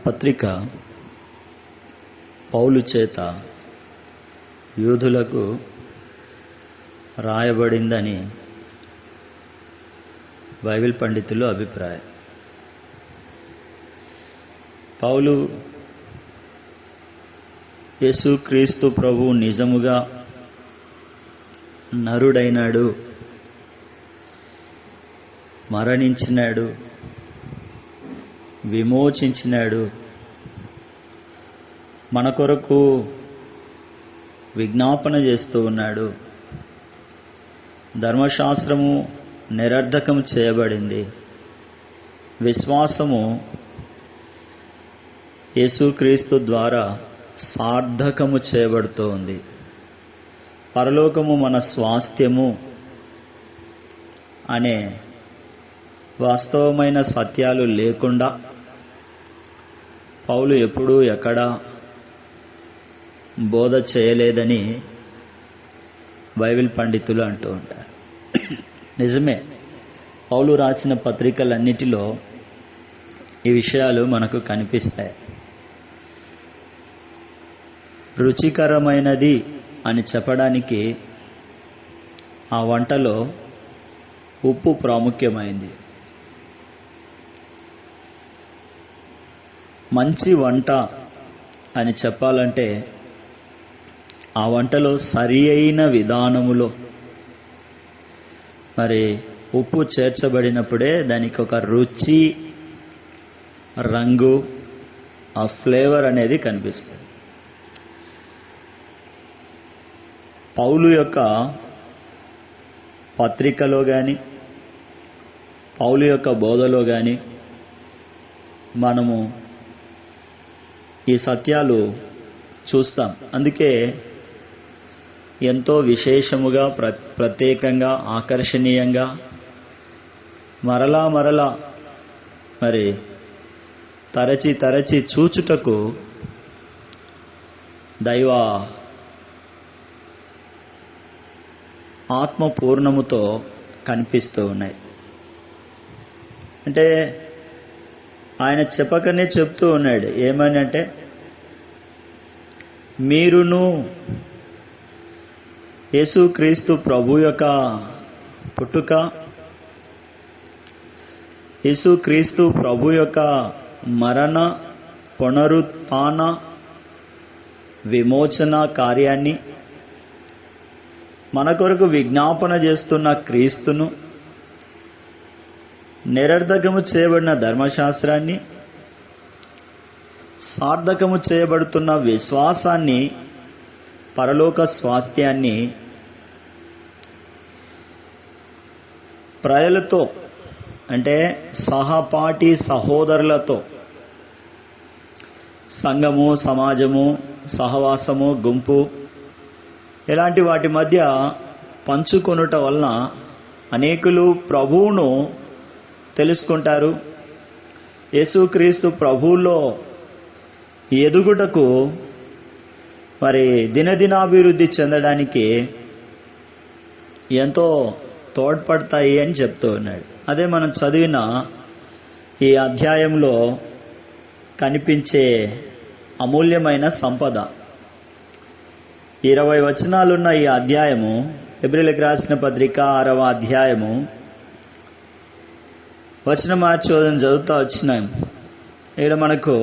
పత్రిక పౌలు చేత యూదులకు రాయబడిందని బైబిల్ పండితులు అభిప్రాయం. పౌలు యేసుక్రీస్తు ప్రభువు నిజముగా నరుడైనాడు, మరణించినాడు, విమోచించినాడు, మన కొరకు విజ్ఞాపన చేస్తూ ఉన్నాడు, ధర్మశాస్త్రము నిరర్ధకం చేయబడింది, విశ్వాసము యేసుక్రీస్తు ద్వారా సార్థకము చేయబడుతూ ఉంది, పరలోకము మన స్వాస్థ్యము అనే వాస్తవమైన సత్యాలు లేకుండా పౌలు ఎప్పుడూ ఎక్కడా బోధ చేయలేదని బైబిల్ పండితులు అంటూ ఉంటారు. నిజమే, పౌలు రాసిన పత్రికలన్నిటిలో ఈ విషయాలు మనకు కనిపిస్తాయి. రుచికరమైనది అని చెప్పడానికి ఆ వంటలో ఉప్పు ప్రాముఖ్యమైంది. మంచి వంట అని చెప్పాలంటే ఆ వంటలో సరి అయిన విధానములో మరి ఉప్పు చేర్చబడినప్పుడే దానికి ఒక రుచి, రంగు, ఆ ఫ్లేవర్ అనేది కనిపిస్తుంది. పౌలు యొక్క పత్రికలో కానీ పౌలు యొక్క బోధలో కానీ మనము ఈ సత్యాలు చూస్తాం. అందుకే ఎంతో విశేషముగా, ప్రత్యేకంగా, ఆకర్షణీయంగా మరలా మరి తరచి చూచుటకు దైవ ఆత్మపూర్ణముతో కనిపిస్తూ ఉన్నాయి. అంటే ఆయన చెప్పకనే చెప్తూ ఉన్నాడు. ఏమని అంటే, మీరును యేసుక్రీస్తు ప్రభు యొక్క పుట్టుక, యేసుక్రీస్తు ప్రభు యొక్క మరణ, పునరుత్థాన, విమోచన కార్యాన్ని, మన కొరకు విజ్ఞాపన చేస్తున్న క్రీస్తును, నిరర్ధకము చేయబడిన ధర్మశాస్త్రాన్ని, సార్థకము చేయబడుతున్న విశ్వాసాన్ని, పరలోక స్వాస్థ్యాన్ని ప్రజలతో, అంటే సహపాఠి సహోదరులతో, సంఘము, సమాజము, సహవాసము, గుంపు ఇలాంటి వాటి మధ్య పంచుకొనుట వలన అనేకులు ప్రభువును తెలుసుకుంటారు. యేసుక్రీస్తు ప్రభువులో ఎదుగుటకు మరి దినదినాభివృద్ధి చెందడానికి ఎంతో తోడ్పడతాయి అని చెప్తూ ఉన్నాడు. అదే మనం చదివిన ఈ అధ్యాయంలో కనిపించే అమూల్యమైన సంపద. 20 వచనాలున్న ఈ అధ్యాయము, హెబ్రీయులకు రాసిన పత్రిక 6వ అధ్యాయము, వచన మార్చి చదువుతూ వచ్చినాం. ఇక్కడ మనకు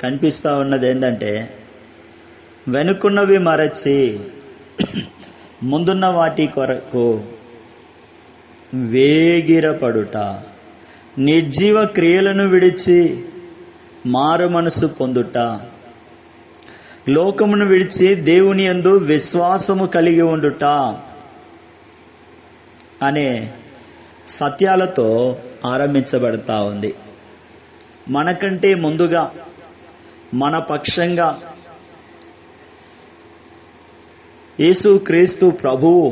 కనిపిస్తూ ఉన్నది ఏంటంటే, వెనుకున్నవి మరచి ముందున్న వాటి కొరకు వేగిరపడుట, నిర్జీవ క్రియలను విడిచి మారు మనసు పొందుట, లోకమును విడిచి దేవుని యందు విశ్వాసము కలిగి ఉండుట అనే సత్యాలతో ఆరంభించబడతా ఉంది. మనకంటే ముందుగా, మన పక్షంగా యేసుక్రీస్తు ప్రభువు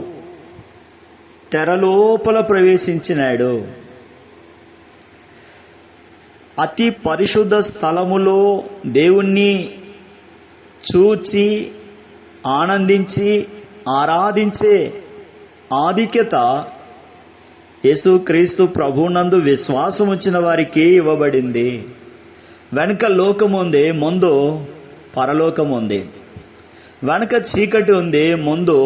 తెరలోపల ప్రవేశించినాడు. అతి పరిశుద్ధ స్థలములో దేవుణ్ణి చూచి ఆనందించి ఆరాధించే ఆధిక్యత యేసుక్రీస్తు ప్రభువునందు విశ్వాసం ఉంచిన వారికి ఇవ్వబడింది. వెనక లోకం ఉంది, ముందు పరలోకం ఉంది. వెనక చీకటి ఉంది, ముందు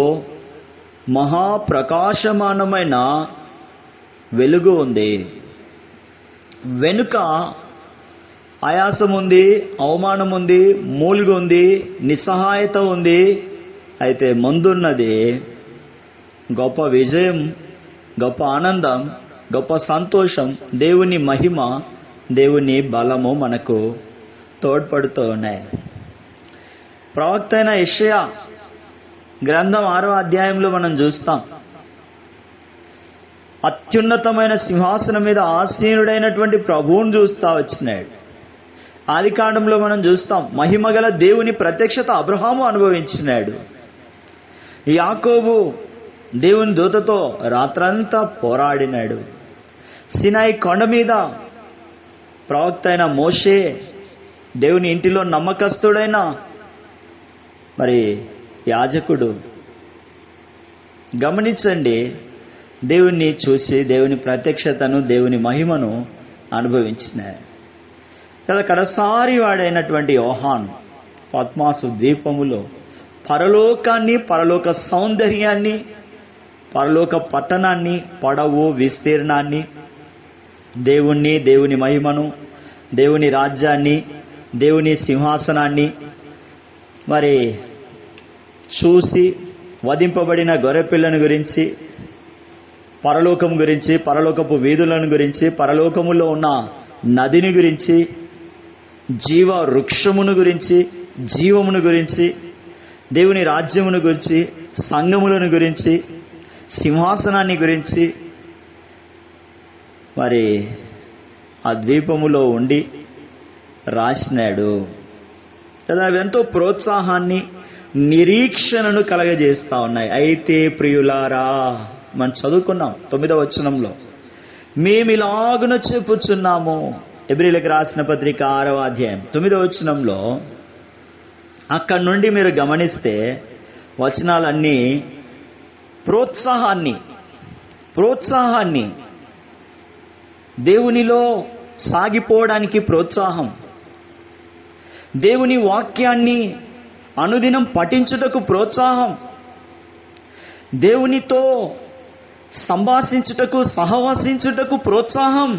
మహాప్రకాశమానమైన వెలుగు ఉంది. వెనుక ఆయాసం ఉంది, అవమానం ఉంది, మూలుగు ఉంది, నిస్సహాయత ఉంది. అయితే ముందున్నది గొప్ప విజయం, గొప్ప ఆనందం, గొప్ప సంతోషం, దేవుని మహిమ, దేవుని బలము మనకు తోడ్పడుతూ ఉన్నాయి. ప్రవక్త అయిన యెషయా గ్రంథం 6వ అధ్యాయంలో మనం చూస్తాం, అత్యున్నతమైన సింహాసనం మీద ఆసీనుడైనటువంటి ప్రభువును చూస్తా వచ్చినాడు. ఆదికాండంలో మనం చూస్తాం, మహిమగల దేవుని ప్రత్యక్షత అబ్రహాము అనుభవించినాడు. యాకోబు దేవుని దూతతో రాత్రంతా పోరాడినాడు. సినాయి కొండ మీద ప్రవక్త అయిన మోషే, దేవుని ఇంటిలో నమ్మకస్తుడైన యాజకుడు. గమనించండి, దేవుణ్ణి చూసి దేవుని ప్రత్యక్షతను, దేవుని మహిమను అనుభవించినారు. కదా కడసారి వాడైనటువంటి యోహాను పద్మాసు ద్వీపములో పరలోకాన్ని, పరలోక సౌందర్యాన్ని, పరలోక పట్టణాన్ని, పొడవు విస్తీర్ణాన్ని, దేవుణ్ణి, దేవుని మహిమను, దేవుని రాజ్యాన్ని, దేవుని సింహాసనాన్ని చూసి వధింపబడిన గొర్రెపిల్లను గురించి, పరలోకం గురించి, పరలోకపు వీధులను గురించి, పరలోకములో ఉన్న నదిని గురించి, జీవ వృక్షమును గురించి, జీవమును గురించి, దేవుని రాజ్యమును గురించి, సంఘములను గురించి, సింహాసనాన్ని గురించి ఆ ద్వీపములో ఉండి రాసినాడు కదా. అవి ఎంతో ప్రోత్సాహాన్ని, నిరీక్షణను కలగజేస్తా ఉన్నాయి. అయితే ప్రియులారా, మనం చదువుకున్నాం 9వ వచనంలో, మేమిలాగున చెప్పుచున్నాము. ఎబ్రీయులకు రాసిన పత్రిక 6వ అధ్యాయం 9వ వచనంలో అక్కడి నుండి మీరు గమనిస్తే వచనాలన్నీ ప్రోత్సాహాన్ని, దేవునిలో సాగిపోవడానికి ప్రోత్సాహం, దేవుని వాక్యాన్ని అనుదినం పఠించుటకు ప్రోత్సాహం, దేవునితో సంభాషించుటకు, సహవాసించుటకు ప్రోత్సాహం,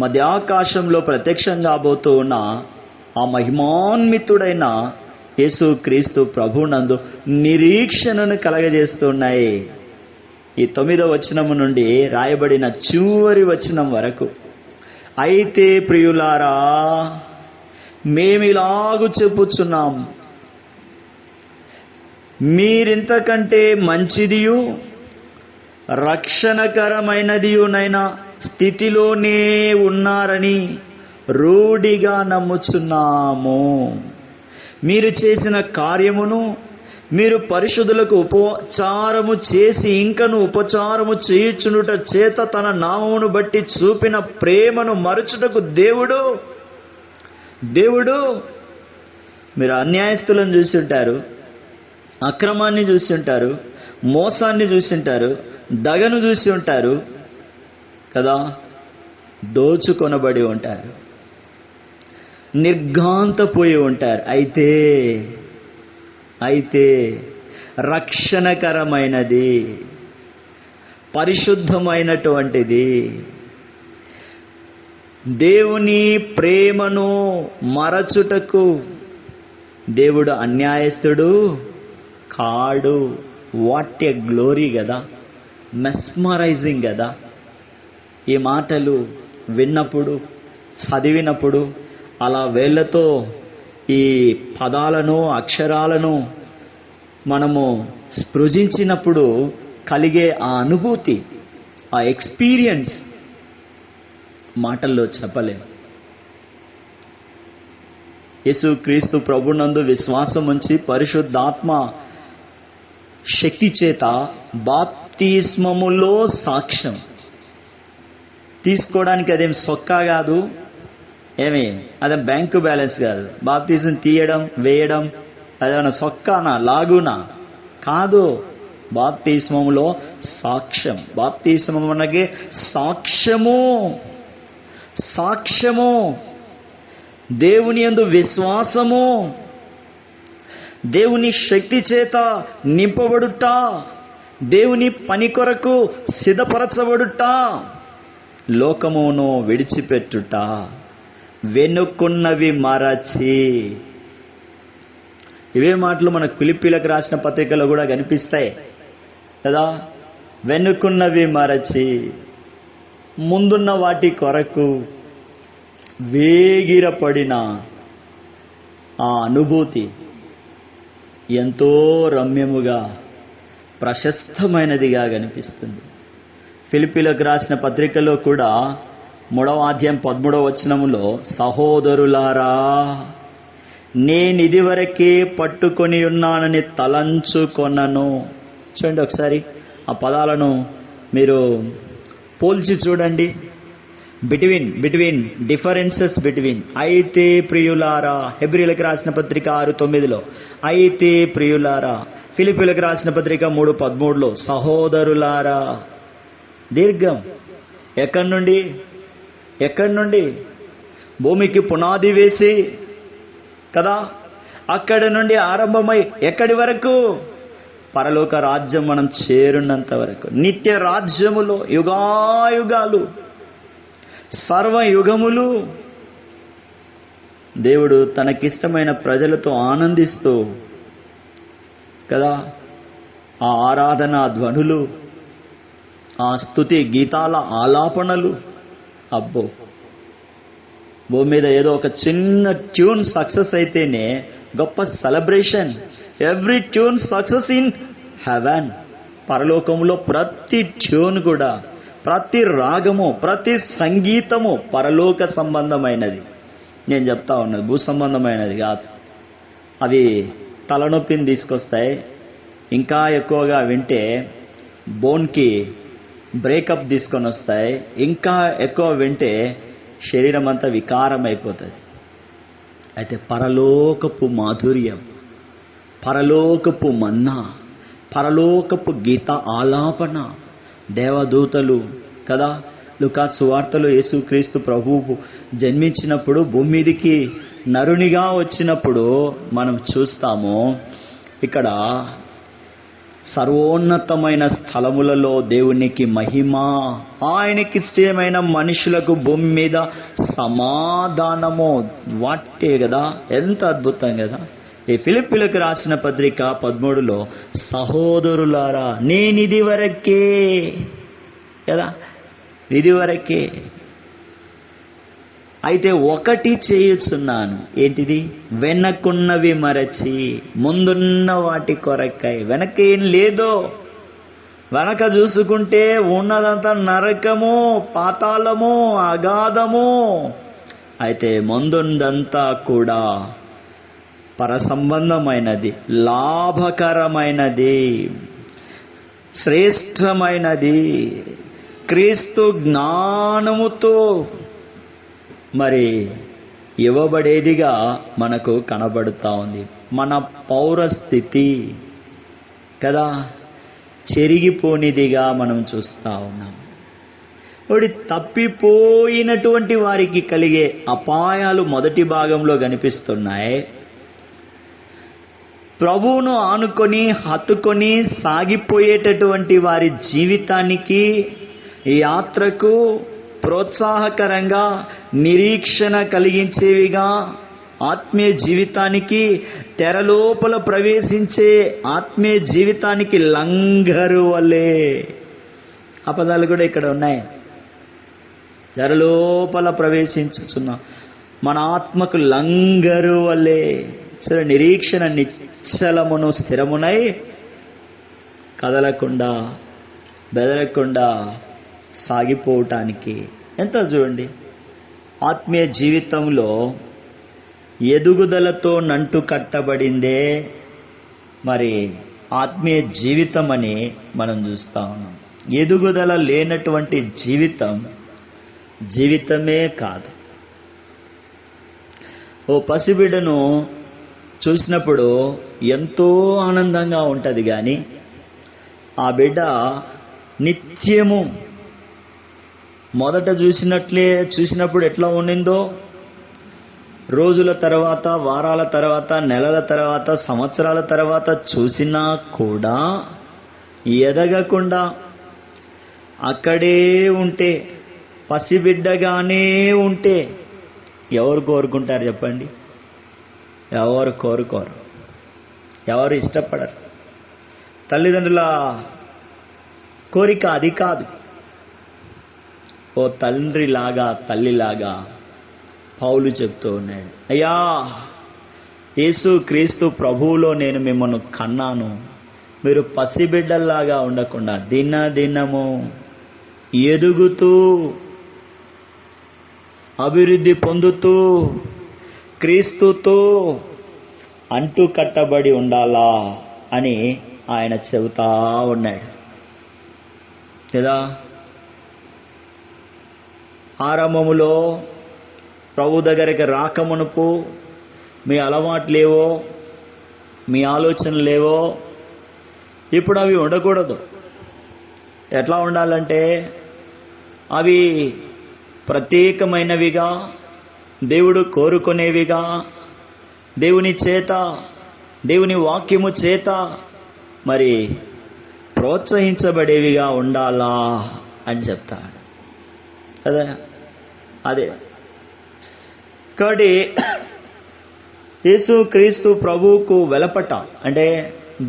మధ్యాకాశంలో ప్రత్యక్షం కాబోతూ ఉన్న ఆ మహిమాన్వితుడైన యేసుక్రీస్తు ప్రభునందు నిరీక్షణను కలగజేస్తున్నాయి. ఈ 9వ వచనము నుండి రాయబడిన చివరి వచనం వరకు, అయితే ప్రియులారా, మేమిలాగు చెప్పుచున్నాం, మీరింతకంటే మంచిదియు రక్షణకరమైనదియునైనా స్థితిలోనే ఉన్నారని రూఢిగా నమ్ముచున్నాము. మీరు చేసిన కార్యమును, మీరు పరిశుద్ధులకు ఉపచారము చేసి ఇంకను ఉపచారము చేయుచునుట చేత తన నామమును బట్టి చూపిన ప్రేమను మరచుటకు దేవుడు మీరు అన్యాయస్తులను చూసి ఉంటారు, అక్రమాన్ని చూసి ఉంటారు, మోసాన్ని చూసి ఉంటారు, దగను చూసి ఉంటారు కదా, దోచుకొనబడి ఉంటారు, నిర్ఘాంతపోయి ఉంటారు. అయితే రక్షణకరమైనది, పరిశుద్ధమైనటువంటిది, దేవుని ప్రేమను మరచుటకు దేవుడు అన్యాయస్తుడు కాడు. వాట్ ఎ గ్లోరీ కదా, మెస్మరైజింగ్ కదా. ఈ మాటలు విన్నప్పుడు, చదివినప్పుడు, అలా వేళ్లతో ఈ పదాలను, అక్షరాలను మనము స్పృశించినప్పుడు కలిగే ఆ అనుభూతి, ఆ ఎక్స్పీరియన్స్ మాటల్లో చెప్పలేము. యేసుక్రీస్తు ప్రభునందు విశ్వాసం ఉంచి పరిశుద్ధాత్మ శక్తి చేత బాప్తిస్మములో సాక్ష్యం తీసుకోవడానికి అదేం సొక్కా కాదు, అదేం బ్యాంకు బ్యాలెన్స్ కాదు. బాప్తిజం తీయడం, వేయడం అదేమన్నా సొక్కానా, లాగునా కాదు. బాప్తిస్మములో సాక్ష్యం. బాప్తిస్మం అనగా సాక్ష్యము. సాక్ష్యము, దేవుని యందు విశ్వాసము, దేవుని శక్తి చేత నింపబడుట, దేవుని పని కొరకు సిద్ధపరచబడుట, లోకమును విడిచిపెట్టుట, వెనుకున్నవి మరచి. ఇవే మాటలు మనకు ఫిలిప్పీలకు రాసిన పత్రికలో కూడా కనిపిస్తాయి కదా. వెనుకున్నవి మరచి ముందున్న వాటి కొరకు వేగిరపడిన ఆ అనుభూతి ఎంతో రమ్యముగా, ప్రశస్తమైనదిగా కనిపిస్తుంది. ఫిలిప్పీలకు రాసిన పత్రికలో కూడా 3వ అధ్యాయం 13వ వచనములో, సహోదరులారా, నేనిదివరకే పట్టుకొని ఉన్నానని తలంచుకొనను. చూడండి ఒకసారి ఆ పదాలను మీరు పోల్చి చూడండి. Between differences between. అయితే ప్రియులారా, హెబ్రీలకు రాసిన పత్రిక 6:9లో అయితే ప్రియులారా, ఫిలిప్పీలకు రాసిన పత్రిక 3:13లో సహోదరులారా. దీర్ఘం. ఎక్కడి నుండి? భూమికి పునాది వేసి కదా, అక్కడి నుండి ఆరంభమై ఎక్కడి వరకు? పరలోక రాజ్యం మనం చేరున్నంత వరకు, నిత్య రాజ్యములో యుగాయుగాలు, సర్వయుగములు దేవుడు తనకిష్టమైన ప్రజలతో ఆనందిస్తూ కదా, ఆ ఆరాధన ధ్వనులు, ఆ స్తుతి గీతాల ఆలాపనలు, అబ్బో, భూమి మీద ఏదో ఒక చిన్న ట్యూన్ సక్సెస్ అయితేనే గొప్ప celebration. Every tune success in heaven. పరలోకములో ప్రతి ట్యూన్ కూడా, ప్రతి రాగము, ప్రతి సంగీతము పరలోక సంబంధమైనది. నేను చెప్తా ఉన్నది భూ సంబంధమైనది కాదు. అవి తలనొప్పిని తీసుకొస్తాయి. ఇంకా ఎక్కువగా వింటే బోన్కి బ్రేకప్ తీసుకొని వస్తాయి. ఇంకా ఎక్కువ వింటే శరీరం అంతా వికారం అయిపోతుంది. అయితే పరలోకపు మాధుర్యం, పరలోకపు మన్నా, పరలోకపు గీత ఆలాపన, దేవదూతలు కదా. లూకా సువార్తలో యేసుక్రీస్తు ప్రభువు జన్మించినప్పుడు భూమి మీదికి నరునిగా వచ్చినప్పుడు మనం చూస్తాము, ఇక్కడ సర్వోన్నతమైన స్థలములలో దేవునికి మహిమ, ఆయనకి ఇష్టమైన మనుషులకు భూమి మీద సమాధానము. వాటే కదా, ఎంత అద్భుతం కదా. ఈ ఫిలిప్పీలకు రాసిన పత్రిక 13లో సహోదరులారా, నేనిది వరకే కదా, ఇదివరకే. అయితే ఒకటి చేయుచున్నాను, ఏంటిది? వెనకున్నవి మరచి ముందున్న వాటి కొరకై. వెనకేం లేదో, వెనక చూసుకుంటే ఉన్నదంతా నరకము, పాతాళము, అగాధము. అయితే ముందుందంతా కూడా పరసంబంధమైనది, లాభకరమైనది, శ్రేష్టమైనది, క్రీస్తు జ్ఞానముతో మరి ఇవ్వబడేదిగా మనకు కనబడుతూ ఉంది. మన పౌరస్థితి కదా చెరిగిపోనిదిగా మనం చూస్తూ ఉన్నాం. ఒకటి తప్పిపోయినటువంటి వారికి కలిగే అపాయాలు మొదటి భాగంలో కనిపిస్తున్నాయి. ప్రభువును ఆనుకొని హత్తుకొని సాగిపోయేటటువంటి వారి జీవితానికి, యాత్రకు ప్రోత్సాహకరంగా, నిరీక్షణ కలిగించేవిగా, ఆత్మీయ జీవితానికి, తెరలోపల ప్రవేశించే ఆత్మీయ జీవితానికి లంగరు వలే. ఆ పదాలు కూడా ఇక్కడ ఉన్నాయి. తెరలోపల ప్రవేశించుచున్న మన ఆత్మకు లంగరు వలే. సరే, నిరీక్షణ నిశ్చలమును స్థిరమునై కదలకుండా బెదరకుండా సాగిపోవటానికి ఎంత చూడండి. ఆత్మీయ జీవితంలో ఎదుగుదలతో నంటు కట్టబడిందే మరి ఆత్మీయ జీవితం అని మనం చూస్తా ఉన్నాం. ఎదుగుదల లేనటువంటి జీవితమే కాదు. ఓ పసిబిడ్డను చూసినప్పుడు ఎంతో ఆనందంగా ఉంటుంది, కానీ ఆ బిడ్డ నిత్యము మొదట చూసినప్పుడు ఎట్లా ఉండిందో రోజుల తర్వాత, వారాల తర్వాత, నెలల తర్వాత, సంవత్సరాల తర్వాత చూసినా కూడా ఎదగకుండా అక్కడే ఉంటే, పసిబిడ్డగానే ఉంటే ఎవరు కోరుకుంటారు చెప్పండి? ఎవరు కోరుకోరు, ఎవరు ఇష్టపడరు. తల్లిదండ్రుల కోరిక అది కాదు. ఓ తండ్రిలాగా, తల్లిలాగా పౌలు చెప్తూ ఉన్నాడు, అయ్యా యేసు క్రీస్తు ప్రభువులో నేను మిమ్మల్ని కన్నాను. మీరు పసిబిడ్డల్లాగా ఉండకుండా దినదినము ఎదుగుతూ, అభివృద్ధి పొందుతూ, క్రీస్తుతో అంటు కట్టబడి ఉండాలా అని ఆయన చెబుతా ఉన్నాడు కదా. ఆరంభములో ప్రభు దగ్గరికి రాకమునుపు మీ అలవాట్లేవో, మీ ఆలోచనలేవో, ఇప్పుడు అవి ఉండకూడదు. ఎట్లా ఉండాలంటే అవి ప్రత్యేకమైనవిగా, దేవుడు కోరుకునేవిగా, దేవుని చేత, దేవుని వాక్యము చేత మరి ప్రోత్సహించబడేవిగా ఉండాలా అని చెప్తాడు అదే. కాబట్టి యేసు క్రీస్తు ప్రభువుకు వెలపట అంటే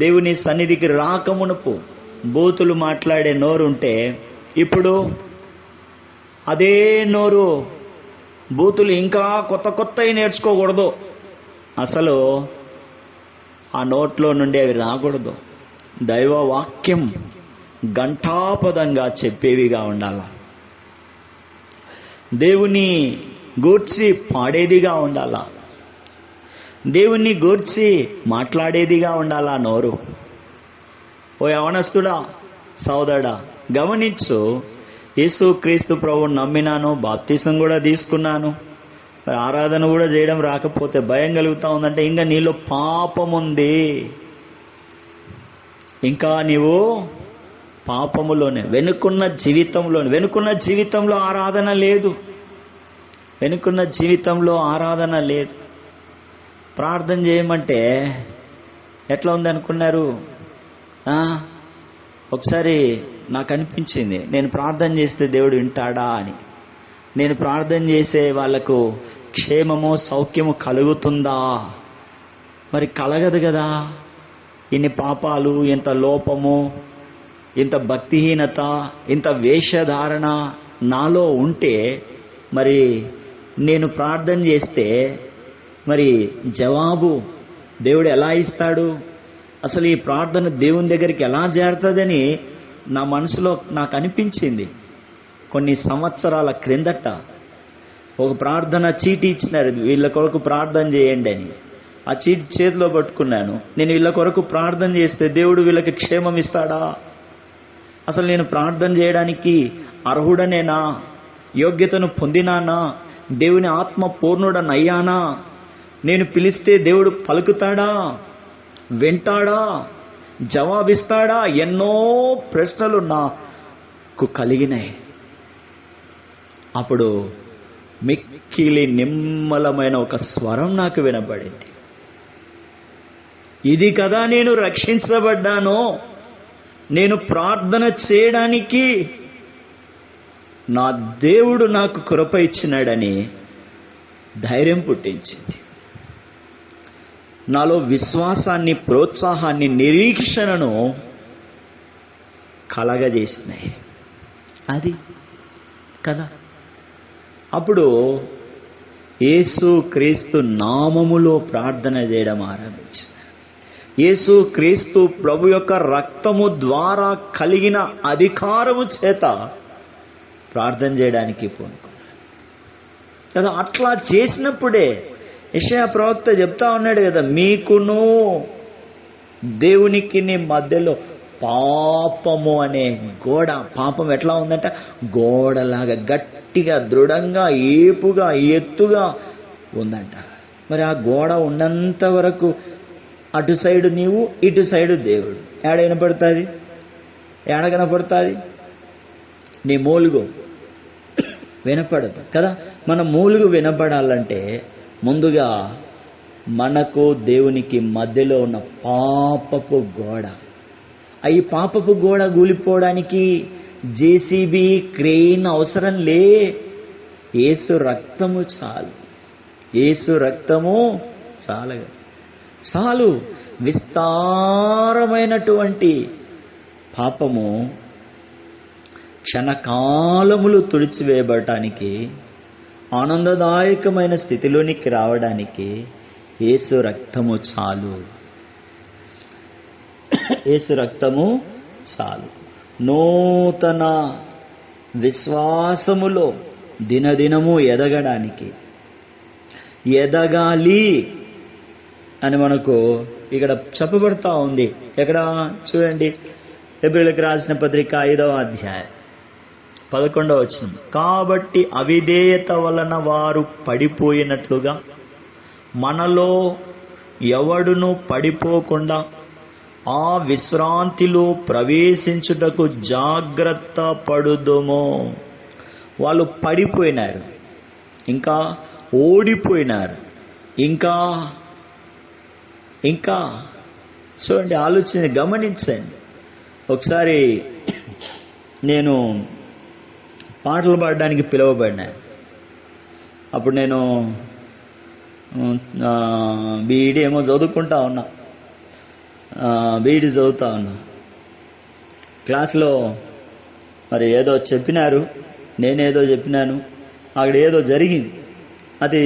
దేవుని సన్నిధికి రాకమునుపు బూతులు మాట్లాడే నోరుంటే, ఇప్పుడు అదే నోరు బూతులు ఇంకా కొత్తవి నేర్చుకోకూడదు. అసలు ఆ నోట్లో నుండి అవి రాకూడదు. దైవ వాక్యం ఘంటాపదంగా చెప్పేవిగా ఉండాల. దేవుని గూర్చి పాడేదిగా ఉండాలా, దేవుణ్ణి గూర్చి మాట్లాడేదిగా ఉండాలా నోరు. ఓ యవనస్తుడా, సోదరుడా, గమనించు. యేసు క్రీస్తు ప్రభువుని నమ్మినాను, బాప్తిసం కూడా తీసుకున్నాను, మరి ఆరాధన కూడా చేయడం రాకపోతే భయం కలుగుతా ఉందంటే ఇంకా నీలో పాపం ఉంది. ఇంకా నీవు పాపములోనే, వెనుకున్న జీవితంలో ఆరాధన లేదు. వెనుకున్న జీవితంలో ఆరాధన లేదు. ప్రార్థన చేయమంటే ఎట్లా ఉంది అనుకున్నారు? ఒకసారి నాకు అనిపించింది, నేను ప్రార్థన చేస్తే దేవుడు వింటాడా అని. నేను ప్రార్థన చేసే వాళ్లకు క్షేమము, సౌఖ్యము కలుగుతుందా? మరి కలగదు కదా. ఇన్ని పాపాలు, ఇంత లోపము, ఇంత భక్తిహీనత, ఇంత వేషధారణ నాలో ఉంటే మరి నేను ప్రార్థన చేస్తే మరి జవాబు దేవుడు ఎలా ఇస్తాడు? అసలు ఈ ప్రార్థన దేవుని దగ్గరికి ఎలా చేరుతుందని నా మనసులో నాకు అనిపించింది. కొన్ని సంవత్సరాల క్రిందట ఒక ప్రార్థన చీటీ ఇచ్చినారు, వీళ్ళ కొరకు ప్రార్థన చేయండి అని. ఆ చీటీ చేతిలో పట్టుకున్నాను. నేను వీళ్ళ కొరకు ప్రార్థన చేస్తే దేవుడు వీళ్ళకి క్షేమం ఇస్తాడా? అసలు నేను ప్రార్థన చేయడానికి అర్హుడనేనా? యోగ్యతను పొందినానా? దేవుని ఆత్మ పూర్ణుడనయ్యానా? నేను పిలిస్తే దేవుడు పలుకుతాడా? వింటాడా? జవాబిస్తాడా? ఎన్నో ప్రశ్నలు నాకు కలిగినాయి. అప్పుడు మిక్కిలి నిమ్మలమైన ఒక స్వరం నాకు వినబడింది. ఇది కదా నేను రక్షించబడ్డాను, నేను ప్రార్థన చేయడానికి నా దేవుడు నాకు కృప ఇచ్చినాడని ధైర్యం పుట్టించింది. నాలో విశ్వాసాన్ని, ప్రోత్సాహాన్ని, నిరీక్షణను కలగజేసినాయి. అది కదా. అప్పుడు యేసు క్రీస్తు నామములో ప్రార్థన చేయడం ఆరంభించింది. యేసు క్రీస్తు ప్రభు యొక్క రక్తము ద్వారా కలిగిన అధికారము చేత ప్రార్థన చేయడానికి పూనుకున్నాడు కదా. అట్లా చేసినప్పుడే యెషయా ప్రవక్త చెప్తా ఉన్నాడు కదా, మీకును దేవునికి మధ్యలో పాపము అనే గోడ. పాపం ఎట్లా ఉందంట? గోడలాగా గట్టిగా, దృఢంగా, ఏపుగా, ఎత్తుగా ఉందంట. మరి ఆ గోడ ఉన్నంత వరకు అటు సైడు నీవు, ఇటు సైడు దేవుడు. ఏడ వినపడుతుంది? ఏడ కనపడుతుంది? నీ మూలుగు వినపడదు కదా. మన మూలుగు వినపడాలంటే ముందుగా మనకు దేవునికి మధ్యలో ఉన్న పాపపు గోడ, ఈ పాపపు గోడ కూలిపోవడానికి జేసీబీ క్రెయిన్ అవసరం లే. యేసు రక్తము చాలు, యేసు రక్తము చాలు. విస్తారమైనటువంటి పాపము క్షణకాలములు తుడిచివేయబడటానికి, ఆనందదాయకమైన స్థితిలోనికి రావడానికి యేసు రక్తము చాలు. యేసు రక్తము చాలు. నూతన విశ్వాసములో దినదినము ఎదగడానికి, ఎదగాలి అని మనకు ఇక్కడ చెప్పబడతా ఉంది. ఎక్కడ చూడండి, హెబ్రీయులకు రాసిన పత్రిక 5వ అధ్యాయం 11వ వచనం. కాబట్టి అవిధేయత వలన వారు పడిపోయినట్లుగా మనలో ఎవడును పడిపోకుండా ఆ విశ్రాంతిలో ప్రవేశించుటకు జాగ్రత్త పడుదుము. వాళ్ళు పడిపోయినారు, ఇంకా ఓడిపోయినారు, ఇంకా చూడండి, ఆలోచన గమనించండి. ఒకసారి నేను పాటలు పాడడానికి పిలువబడినా. అప్పుడు నేను బీఈడీ ఏమో చదువుకుంటా ఉన్నా, బీఈడీ చదువుతా ఉన్నా. క్లాస్లో మరి ఏదో చెప్పినారు, నేనేదో చెప్పినాను, అక్కడ ఏదో జరిగింది. అది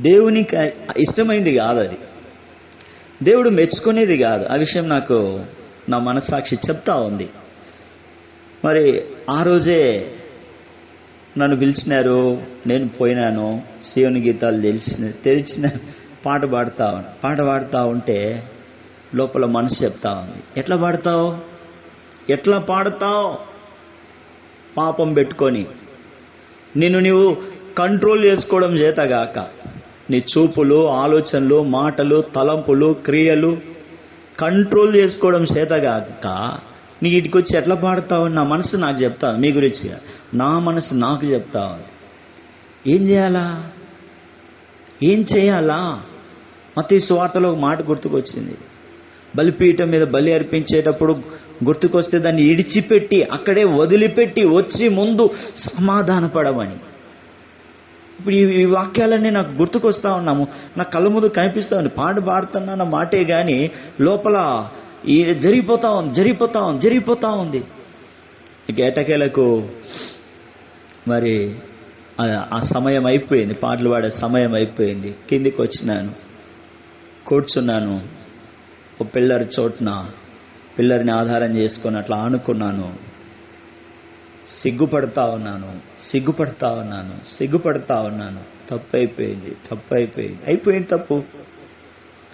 దేవునికి ఇష్టమైంది కాదు, అది దేవుడు మెచ్చుకునేది కాదు. ఆ విషయం నాకు నా మనస్సాక్షి చెప్తా ఉంది. మరి ఆ రోజే నన్ను పిలిచినారు, నేను పోయినాను. శివుని గీతాలు తెలిసిన పాట పాడుతూ ఉంటే లోపల మనసు చెప్తా ఉంది, ఎట్లా పాడతావు పాపం పెట్టుకొని, నీవు కంట్రోల్ చేసుకోవడం చేతగాక, నీ చూపులు, ఆలోచనలు, మాటలు, తలంపులు, క్రియలు కంట్రోల్ చేసుకోవడం చేతగాక నీకు ఇటుకు వచ్చి ఎట్లా పాడతావు? నా మనసు నాకు చెప్తా, మీ గురించి నా మనసు నాకు చెప్తా ఉంది. ఏం చేయాలా? మత్తయి సువార్తలో ఒక మాట గుర్తుకొచ్చింది. బలిపీఠం మీద బలి అర్పించేటప్పుడు గుర్తుకొస్తే దాన్ని ఇడిచిపెట్టి, అక్కడే వదిలిపెట్టి వచ్చి ముందు సమాధానపడమని. ఇప్పుడు ఈ వాక్యాలన్నీ నాకు గుర్తుకొస్తా ఉన్నాము, నా కళ్ళ ముందు కనిపిస్తా ఉంది. పాడుతున్నా మాటే కానీ లోపల జరిగిపోతా ఉంది. ఇక ఎటకేలకు మరి ఆ సమయం అయిపోయింది, పాటలు పాడే సమయం అయిపోయింది. కిందికి వచ్చినాను, కూర్చున్నాను. ఒక పిల్లర్ చోటున పిల్లర్ని ఆధారం చేసుకొని అట్లా ఆనుకున్నాను. సిగ్గుపడతా ఉన్నాను. తప్పు అయిపోయింది. తప్పు.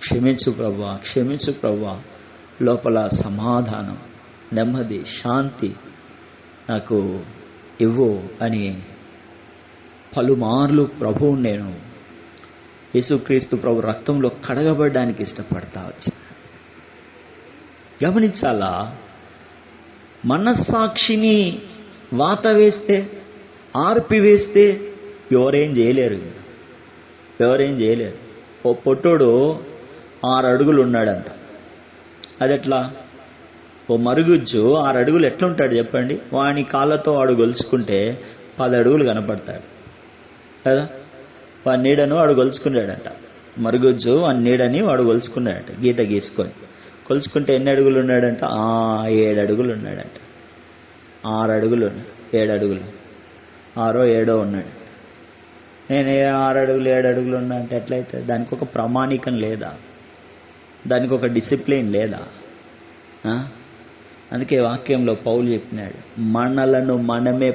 క్షమించు ప్రభువా. లోపల సమాధానం, నెమ్మది, శాంతి నాకు ఇవ్వు అని పలుమార్లు ప్రభువు నేను యేసుక్రీస్తు ప్రభు రక్తంలో కడగబడడానికి ఇష్టపడతా వచ్చాను. గమనించాలా, మనస్సాక్షిని వాత వేస్తే, ఆర్పివేస్తే ఎవరేం చేయలేరు. ఓ పొట్టోడు 6 అడుగులు ఉన్నాడంట. అదెట్లా? ఓ మరుగుజ్జు 6 అడుగులు ఎట్లుంటాడు చెప్పండి? వాని కాళ్ళతో వాడు గొలుచుకుంటే 10 అడుగులు కనపడతాడు కదా. వాడి నీడను వాడు గొలుచుకున్నాడంట. మరుగుజ్జు వాడి నీడని వాడు గొలుచుకున్నాడంట, గీత గీసుకొని. కొలుచుకుంటే ఎన్ని అడుగులు ఉన్నాడంట? 7 అడుగులు ఉన్నాడంట. 6 అడుగులు 7 అడుగులు 6 7 ఉన్నాడు. నేను 6 అడుగులు 7 అడుగులు ఉన్నా అంటే ఎట్లయితే? దానికి ఒక ప్రామాణికం లేదా? దానికి ఒక డిసిప్లిన్ లేదా? అందుకే వాక్యంలో పౌలు చెప్పినాడు, మనలను మనమే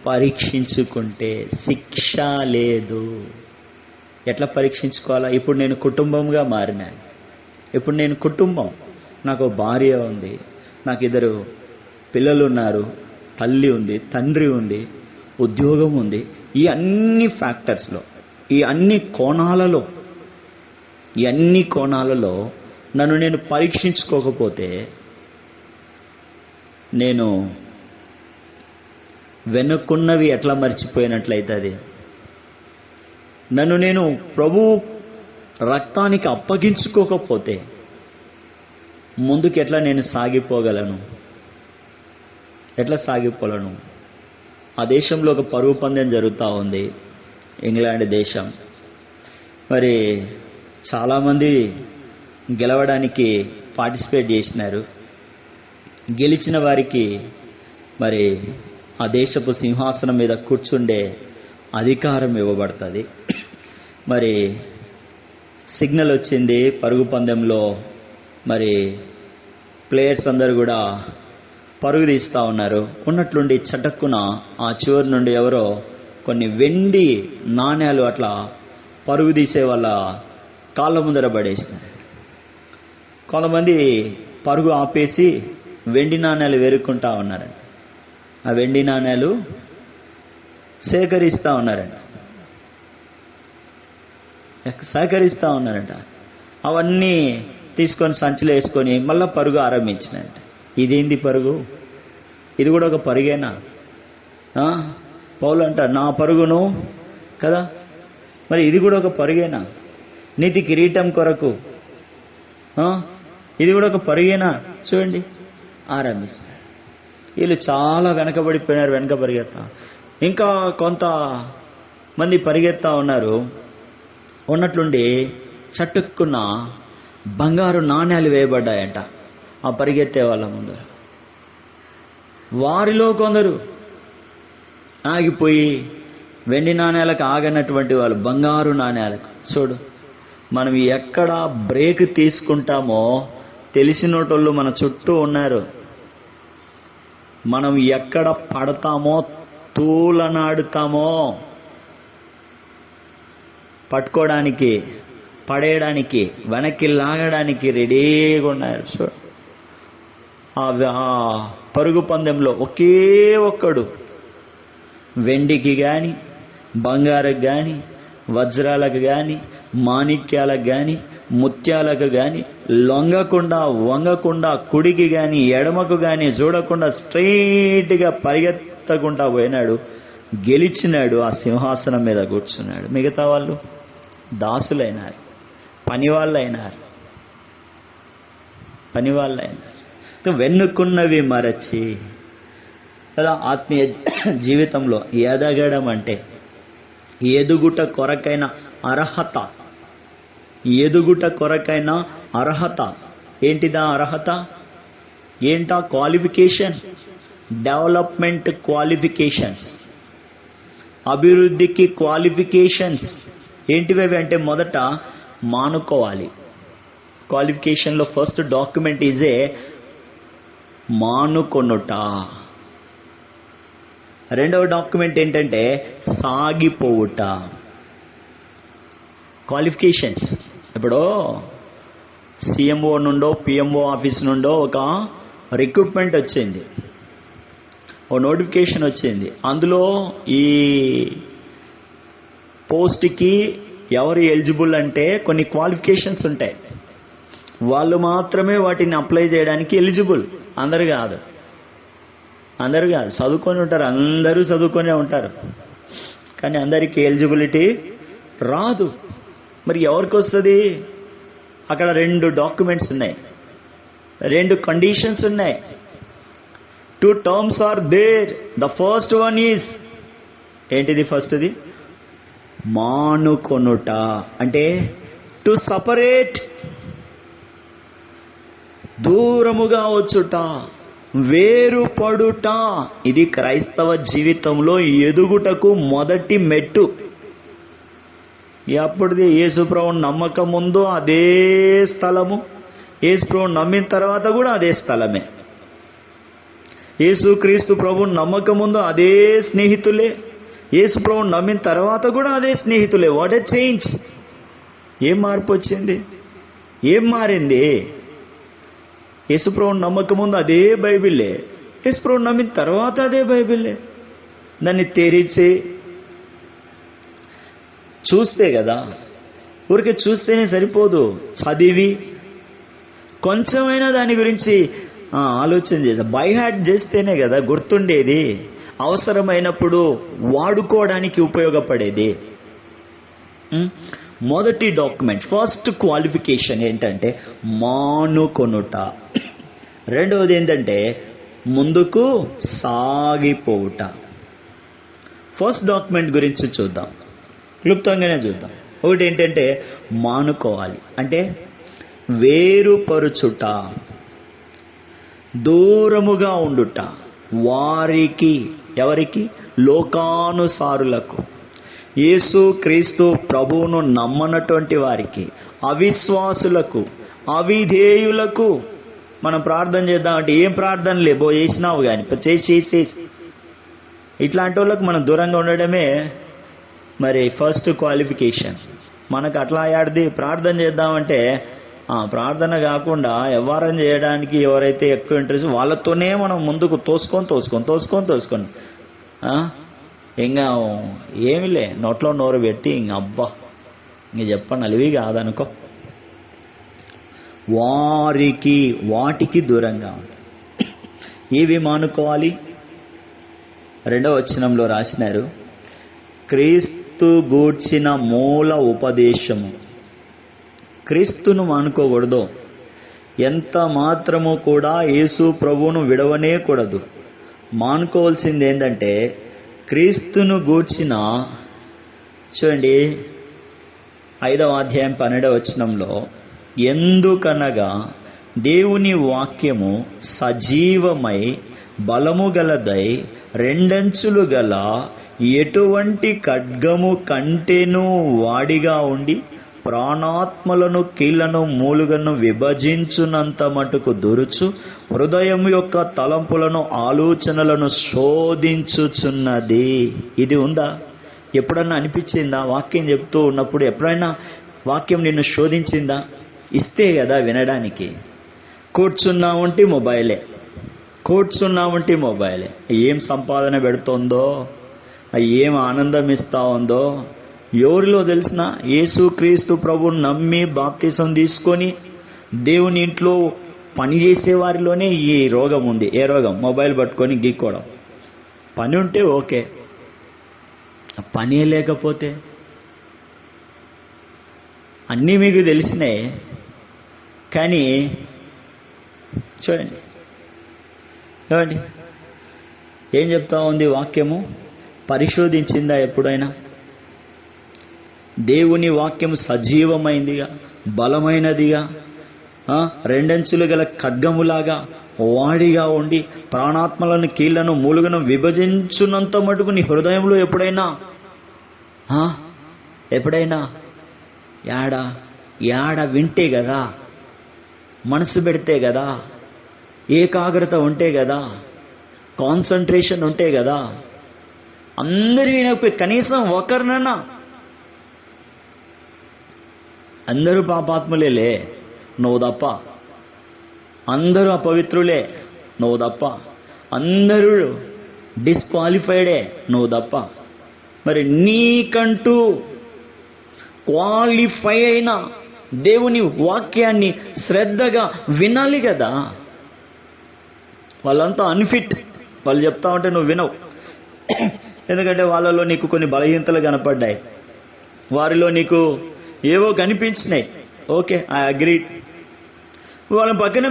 పరీక్షించుకుంటే, శిక్ష లేదు. ఎట్లా పరీక్షించుకోవాలా? ఇప్పుడు నేను కుటుంబంగా మారినాను. నాకు భార్య ఉంది, నాకు 2 పిల్లలు ఉన్నారు, తల్లి ఉంది, తండ్రి ఉంది, ఉద్యోగం ఉంది. ఈ అన్ని ఫ్యాక్టర్స్లో, ఈ అన్ని కోణాలలో నన్ను నేను పరీక్షించుకోకపోతే నేను వెనుకున్నవి ఎట్లా మర్చిపోయినట్లయితుంది? నన్ను నేను ప్రభు రక్తానికి అప్పగించుకోకపోతే ముందుకు ఎట్లా నేను సాగిపోగలను? ఎట్లా సాగిపోగలను? ఆ దేశంలో ఒక పరుగు పందెం జరుగుతూ ఉంది, ఇంగ్లాండ్ దేశం. మరి చాలామంది గెలవడానికి పార్టిసిపేట్ చేసినారు. గెలిచిన వారికి మరి ఆ దేశపు సింహాసనం మీద కూర్చుండే అధికారం ఇవ్వబడుతుంది. మరి సిగ్నల్ వచ్చింది పరుగు పందెంలో. మరి ప్లేయర్స్ అందరూ కూడా పరుగు తీస్తూ ఉన్నారు. ఉన్నట్లుండి చటక్కున ఆ చివరి నుండి ఎవరో కొన్ని వెండి నాణ్యాలు అట్లా పరుగు తీసే వాళ్ళ కాళ్ళ ముందర పడేసినారు. కొంతమంది పరుగు ఆపేసి వెండి నాణ్యాలు వేరుకుంటా ఉన్నారండి. ఆ వెండి నాణ్యాలు సేకరిస్తూ ఉన్నారంట. అవన్నీ తీసుకొని సంచిలో వేసుకొని మళ్ళీ పరుగు ఆరంభించినాయంట. ఇదేంది పరుగు? ఇది కూడా ఒక పరుగేనా? పౌలు అంట నా పరుగును కదా, మరి ఇది కూడా ఒక పరుగేనా? నీతి కిరీటం కొరకు ఇది కూడా ఒక పరుగేనా? చూడండి, ఆరంభిస్తారు. వీళ్ళు చాలా వెనకబడిపోయినారు, వెనక పరిగెత్తా. ఇంకా కొంత మంది పరిగెత్తా ఉన్నారు. ఉన్నట్లుండి చటుక్కున్న బంగారు నాణ్యాలు వేయబడ్డాయంట ఆ పరిగెత్తే వాళ్ళ ముందర. వారిలో కొందరు ఆగిపోయి వెండి నాణ్యాలకు ఆగనటువంటి వాళ్ళు బంగారు నాణ్యాలకు. చూడు, మనం ఎక్కడ బ్రేక్ తీసుకుంటామో తెలిసినోటోళ్ళు మన చుట్టూ ఉన్నారు. మనం ఎక్కడ పడతామో తూలనాడుతామో పట్టుకోవడానికి, పడేయడానికి, వెనక్కి లాగడానికి రెడీగా ఉన్నారు. చూడు, ఆ పరుగు పందెంలో ఒకే ఒక్కడు వెండికి కానీ, బంగారకు కానీ, వజ్రాలకు కానీ, మాణిక్యాలకు కానీ, ముత్యాలకు కానీ లొంగకుండా, వంగకుండా, కుడికి కానీ ఎడమకు కానీ చూడకుండా స్ట్రైట్గా పరిగెత్తకుండా పోయినాడు. గెలిచినాడు, ఆ సింహాసనం మీద కూర్చున్నాడు. మిగతా వాళ్ళు దాసులైనారు, పనివాళ్ళైనారు. వెన్నుకున్నవి మరచి కదా. ఆత్మీయ జీవితంలో ఎదగడం అంటే ఎదుగుట కొరకైన అర్హత. ఎదుగుట కొరకైన అర్హత. ఏంటిదా అర్హత? ఏంటా క్వాలిఫికేషన్? డెవలప్మెంట్ క్వాలిఫికేషన్స్, అభివృద్ధికి క్వాలిఫికేషన్స్. ఏంటివి అంటే మొదట మానుకోవాలి. క్వాలిఫికేషన్లో ఫస్ట్ డాక్యుమెంట్ ఈజే మానుకొనుట. రెండవ డాక్యుమెంట్ ఏంటంటే సాగిపోవుట. క్వాలిఫికేషన్స్. ఇప్పుడు సిఎంఓ నుండో పిఎంఓ ఆఫీస్ నుండో ఒక రిక్రూట్మెంట్ వచ్చింది, ఓ నోటిఫికేషన్ వచ్చింది. అందులో ఈ పోస్ట్కి ఎవరు ఎలిజిబుల్ అంటే కొన్ని క్వాలిఫికేషన్స్ ఉంటాయి. వాళ్ళు మాత్రమే వాటిని అప్లై చేయడానికి ఎలిజిబుల్. అందరు కాదు. చదువుకొని ఉంటారు, అందరూ చదువుకొనే ఉంటారు, కానీ అందరికీ ఎలిజిబిలిటీ రాదు. మరి ఎవరికి వస్తుంది? అక్కడ 2 డాక్యుమెంట్స్ ఉన్నాయి, 2 కండిషన్స్ ఉన్నాయి. 2 terms are there. The first one is ఏంటిది? ఫస్ట్ది మానుకొనుట, అంటే టు సపరేట్, దూరముగా వచ్చుట, వేరుపడుట. ఇది క్రైస్తవ జీవితంలో ఎదుగుటకు మొదటి మెట్టు. ఎప్పటిది? యేసుప్రభువుని నమ్మకం ముందు అదే స్థలము, యేసుప్రభువుని నమ్మిన తర్వాత కూడా అదే స్థలమే. యేసుక్రీస్తు ప్రభువుని నమ్మకం ముందు అదే స్నేహితులే, యేసుప్రభువుని నమ్మిన తర్వాత కూడా అదే స్నేహితులే. What a change! ఏం మార్పు వచ్చింది? ఏం మారింది? యేసుప్రభువుని నమ్మకం ముందు అదే బైబిలే, యేసుప్రభువుని నమ్మిన తర్వాత అదే బైబిలే. దాన్ని తెరిచి చూస్తే కదా, ఊరికే చూస్తేనే సరిపోదు, చదివి కొంచెమైనా దాని గురించి ఆలోచన చేసా. బై హార్ట్ చేస్తేనే కదా గుర్తుండేది, అవసరమైనప్పుడు వాడుకోవడానికి ఉపయోగపడేది. మొదటి డాక్యుమెంట్, ఫస్ట్ క్వాలిఫికేషన్ ఏంటంటే మానుకొనుట. రెండవది ఏంటంటే ముందుకు సాగిపోవుట. ఫస్ట్ డాక్యుమెంట్ గురించి చూద్దాం, క్లుప్తంగానే చూద్దాం. ఒకటి ఏంటంటే మానుకోవాలి, అంటే వేరుపరుచుట, దూరముగా ఉండుట. వారికి, ఎవరికి? లోకానుసారులకు, యేసు క్రీస్తు ప్రభువును నమ్మనటువంటి వారికి, అవిశ్వాసులకు, అవిధేయులకు. మనం ప్రార్థన చేద్దామంటే ఏం ప్రార్థన లేబో చేసినావు కానీ చేసి ఇట్లాంటి వాళ్ళకు మనం దూరంగా ఉండడమే మరి ఫస్ట్ క్వాలిఫికేషన్. మనకు అట్లా ఆడిది ప్రార్థన చేద్దామంటే ప్రార్థన కాకుండా వ్యవహారం చేయడానికి ఎవరైతే ఎక్కువ ఇంట్రెస్ట్ వాళ్ళతోనే మనం ముందుకు తోసుకొని ఇంకా ఏమిలే నోట్లో నోరు పెట్టి ఇంక అబ్బా ఇంక చెప్పండి అలివి కాదనుకో. వాటికి దూరంగా ఉంటాయి. ఇవి మానుకోవాలి. 2వ వచనంలో రాసినారు, క్రీస్తు గూర్చిన మూల ఉపదేశము. క్రీస్తును మానుకోకూడదు, ఎంత మాత్రము కూడా యేసు ప్రభువును విడవనే కూడదు. మానుకోవాల్సింది ఏంటంటే క్రీస్తును గూర్చిన, చూడండి 5వ అధ్యాయం 12వ వచనంలో, ఎందుకనగా దేవుని వాక్యము సజీవమై బలము గలదై రెండంచులు గల ఎటువంటి ఖడ్గము కంటేనూ వాడిగా ఉండి ప్రాణాత్మలను కీళ్లను మూలుగను విభజించునంత మటుకు దూరుచు హృదయం యొక్క తలంపులను ఆలోచనలను శోధించుచున్నది. ఇది ఉందా? ఎప్పుడన్నా అనిపించిందా? వాక్యం చెప్తూ ఉన్నప్పుడు ఎప్పుడైనా వాక్యం నిన్ను శోధించిందా? ఇస్తే కదా వినడానికి. కూర్చున్నామంటే మొబైలే, ఏం సంపాదన పెడుతోందో, ఏం ఆనందం ఇస్తా ఉందో ఎవరిలో తెలిసిన? యేసు క్రీస్తు ప్రభువుని నమ్మి బాప్తిసం తీసుకొని దేవుని ఇంట్లో పనిచేసే వారిలోనే ఈ రోగం ఉంది. ఏ రోగం? మొబైల్ పట్టుకొని గీక్కోవడం. పని ఉంటే ఓకే, పని లేకపోతే అన్నీ మీకు తెలిసినాయి. కానీ చూడండి ఏం చెప్తా ఉంది వాక్యము? పరిశోధించిందా ఎప్పుడైనా? దేవుని వాక్యం సజీవమైందిగా, బలమైనదిగా, రెండంచులు గల ఖడ్గములాగా వాడిగా ఉండి ప్రాణాత్మలను కీళ్లను మూలుగను విభజించున్నంత మటుకు నీ హృదయంలో ఎప్పుడైనా యాడ వింటే కదా, మనసు పెడితే కదా, ఏకాగ్రత ఉంటే కదా, కాన్సన్ట్రేషన్ ఉంటే కదా, అందరి కనీసం ఒకరినన్నా. అందరూ పాపాత్ములేలే నువ్వు తప్ప, అందరూ అపవిత్రులే నువ్వు తప్ప, అందరూ డిస్క్వాలిఫైడే నువ్వు తప్ప. మరి నీకంటూ క్వాలిఫై అయిన దేవుని వాక్యాన్ని శ్రద్ధగా వినాలి కదా. వాళ్ళంతా అన్ఫిట్, వాళ్ళు చెప్తా ఉంటే నువ్వు వినవు. ఎందుకంటే వాళ్ళలో నీకు కొన్ని బలహీనతలు కనపడ్డాయి, వారిలో నీకు ఏవో కనిపించినాయి. Okay, I agree. వాళ్ళని పక్కన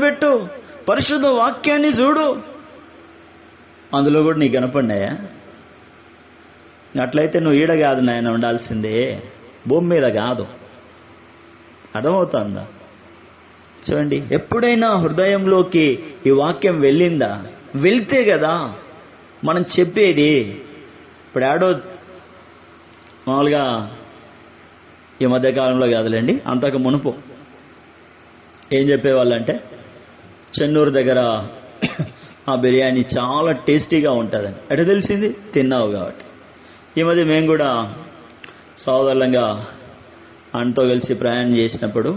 పెట్టు, పరిశుద్ధ వాక్యాన్ని చూడు, అందులో కూడా నీకు కనపడినాయా? అట్లయితే నువ్వు ఈడ కాదు నాయన ఉండాల్సిందే, భూమి మీద కాదు. అర్థమవుతుందా? చూడండి, ఎప్పుడైనా హృదయంలోకి ఈ వాక్యం వెళ్ళిందా? వెళ్తే కదా మనం చెప్పేది. ఇప్పుడు ఆడో మామూలుగా ఈ మధ్యకాలంలో కాదులేండి, అంతకు మునుపు ఏం చెప్పేవాళ్ళంటే చెన్నూరు దగ్గర ఆ బిర్యానీ చాలా టేస్టీగా ఉంటుందని. ఎట తెలిసింది? తిన్నావు కాబట్టి. ఈ మధ్య మేము కూడా సోదరులంగా ఆయనతో కలిసి ప్రయాణం చేసినప్పుడు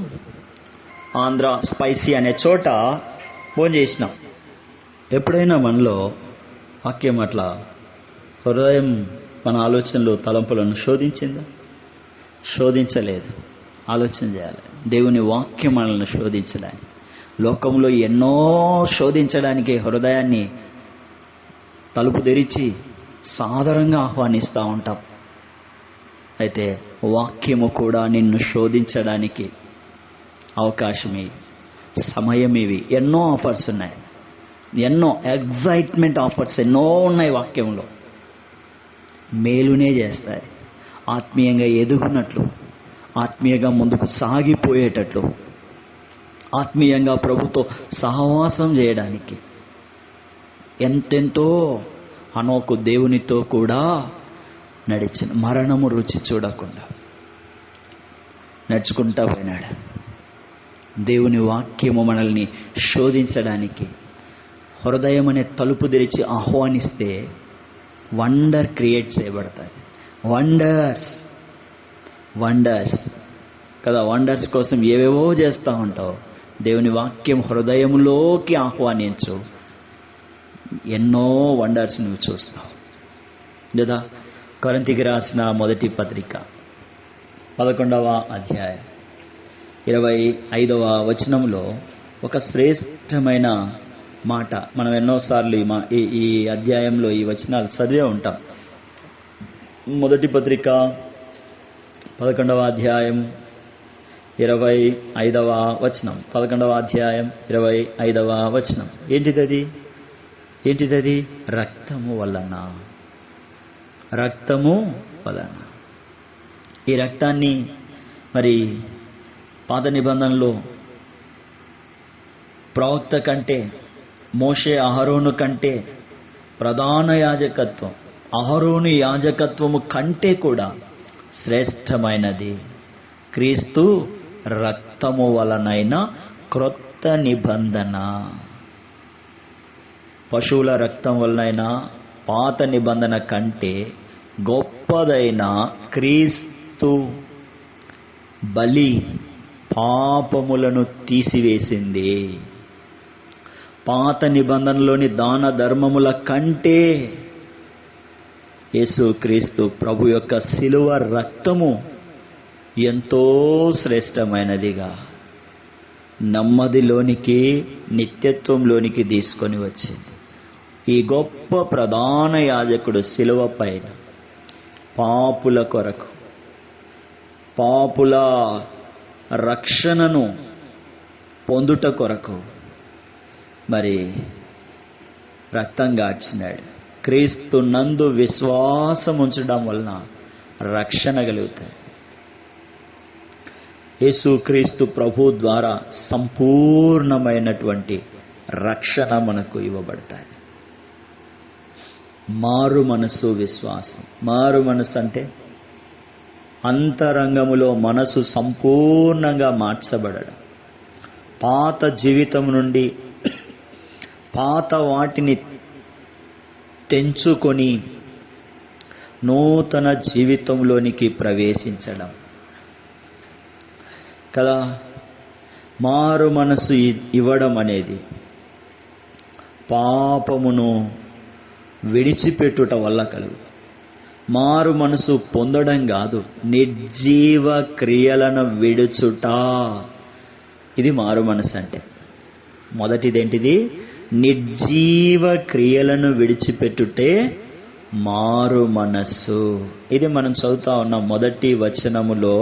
ఆంధ్ర స్పైసీ అనే చోట ఫోన్ చేసినాం. ఎప్పుడైనా మనలో వాక్యం అట్లా హృదయం మన ఆలోచనలు తలంపులను శోధించిందా? శోధించలేదు. ఆలోచన చేయాలి. దేవుని వాక్యం మనల్ని శోధించడానికి. లోకంలో ఎన్నో శోధించడానికి హృదయాన్ని తలుపు తెరిచి సాదరంగా ఆహ్వానిస్తూ ఉంటాం. అయితే వాక్యము కూడా నిన్ను శోధించడానికి అవకాశం ఇవి, సమయం ఇవి. ఎన్నో ఆఫర్స్ ఉన్నాయి, ఎన్నో ఎగ్జైట్మెంట్ ఆఫర్స్ ఎన్నో ఉన్నాయి వాక్యంలో. మేలునే చేస్తాయి, ఆత్మీయంగా ఎదుగునట్లు, ఆత్మీయంగా ముందుకు సాగిపోయేటట్లు, ఆత్మీయంగా ప్రభుతో సహవాసం చేయడానికి. ఎంతెంతో హనోకు దేవునితో కూడా నడిచిన, మరణము రుచి చూడకుండా నడుచుకుంటా పోయినాడు. దేవుని వాక్యము మనల్ని శోధించడానికి హృదయం అనే తలుపు తెరిచి ఆహ్వానిస్తే వండర్ క్రియేట్ చేయబడతాయి. వండర్స్ కదా, వండర్స్ కోసం ఏవేవో చేస్తూ ఉంటావు. దేవుని వాక్యం హృదయంలోకి ఆహ్వానించు, ఎన్నో వండర్స్ నువ్వు చూస్తావు లేదా. కొరింథీకి రాసిన మొదటి పత్రిక 11వ అధ్యాయం 25వ వచనంలో ఒక శ్రేష్టమైన మాట. మనం ఎన్నోసార్లు ఈ అధ్యాయంలో ఈ వచనాలు చదివే ఉంటాం. మొదటి పత్రిక 11వ అధ్యాయం 25వ వచనం. 11వ అధ్యాయం 25వ వచనం. ఏంటిదది? రక్తము వలన. ఈ రక్తాన్ని మరి పాత నిబంధనలో ప్రవక్త కంటే, మోషే అహరోను కంటే ప్రధాన యాజకత్వం, అహరోను యాజకత్వము కంటే కూడా శ్రేష్టమైనది క్రీస్తు రక్తము వలనైన క్రొత్త నిబంధన. పశువుల రక్తం వలనైనా పాత నిబంధన కంటే గొప్పదైన క్రీస్తు బలి పాపములను తీసివేసింది. పాత నిబంధనలోని దాన ధర్మముల కంటే యేసుక్రీస్తు ప్రభు యొక్క శిలువ రక్తము ఎంతో శ్రేష్టమైనదిగా నెమ్మదిలోనికి, నిత్యత్వంలోనికి తీసుకొని వచ్చింది. ఈ గొప్ప ప్రధాన యాజకుడు శిలువ పైన పాపుల కొరకు, పాపుల రక్షణను పొందుట కొరకు మరి రక్తం గార్చినాడు. క్రీస్తు నందు విశ్వాసం ఉంచడం వలన రక్షణ కలుగుతాయి. యేసుక్రీస్తు ప్రభు ద్వారా సంపూర్ణమైనటువంటి రక్షణ మనకు ఇవ్వబడతాయి. మారు మనసు, విశ్వాసం. మారు మనసు అంటే అంతరంగములో మనసు సంపూర్ణంగా మార్చబడడం. పాత జీవితం నుండి పాత వాటిని తెంచుకొని నూతన జీవితంలోనికి ప్రవేశించడం కదా. మారు మనసు ఇవ్వడం అనేది పాపమును విడిచిపెట్టుట వల్ల కలుగుతుంది. మారు మనసు పొందడం కాదు, నిర్జీవ క్రియలను విడుచుట. ఇది మారు మనసు అంటే. మొదటిదేంటిది? నిర్జీవ క్రియలను విడిచిపెట్టుటే మారు మనస్సు. ఇది మనం చదువుతా ఉన్నాం మొదటి వచనములో,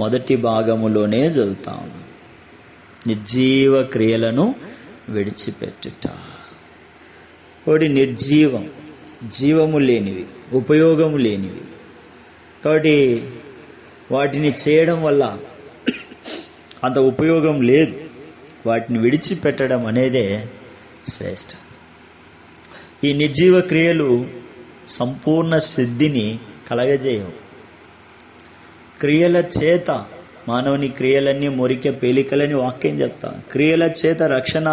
మొదటి భాగములోనే చదువుతా ఉన్నాం. నిర్జీవ క్రియలను విడిచిపెట్టుట. ఒకటి నిర్జీవం, జీవము లేనివి, ఉపయోగము లేనివి. కాబట్టి వాటిని చేయడం వల్ల అంత ఉపయోగం లేదు. వాటిని విడిచిపెట్టడం అనేదే శ్రేష్టం. ఈ నిర్జీవ క్రియలు సంపూర్ణ సిద్ధిని కలగజేయవు. క్రియల చేత, మానవుని క్రియలన్నీ మురికే పేలికలని వాక్యం చెప్తాం. క్రియల చేత రక్షణ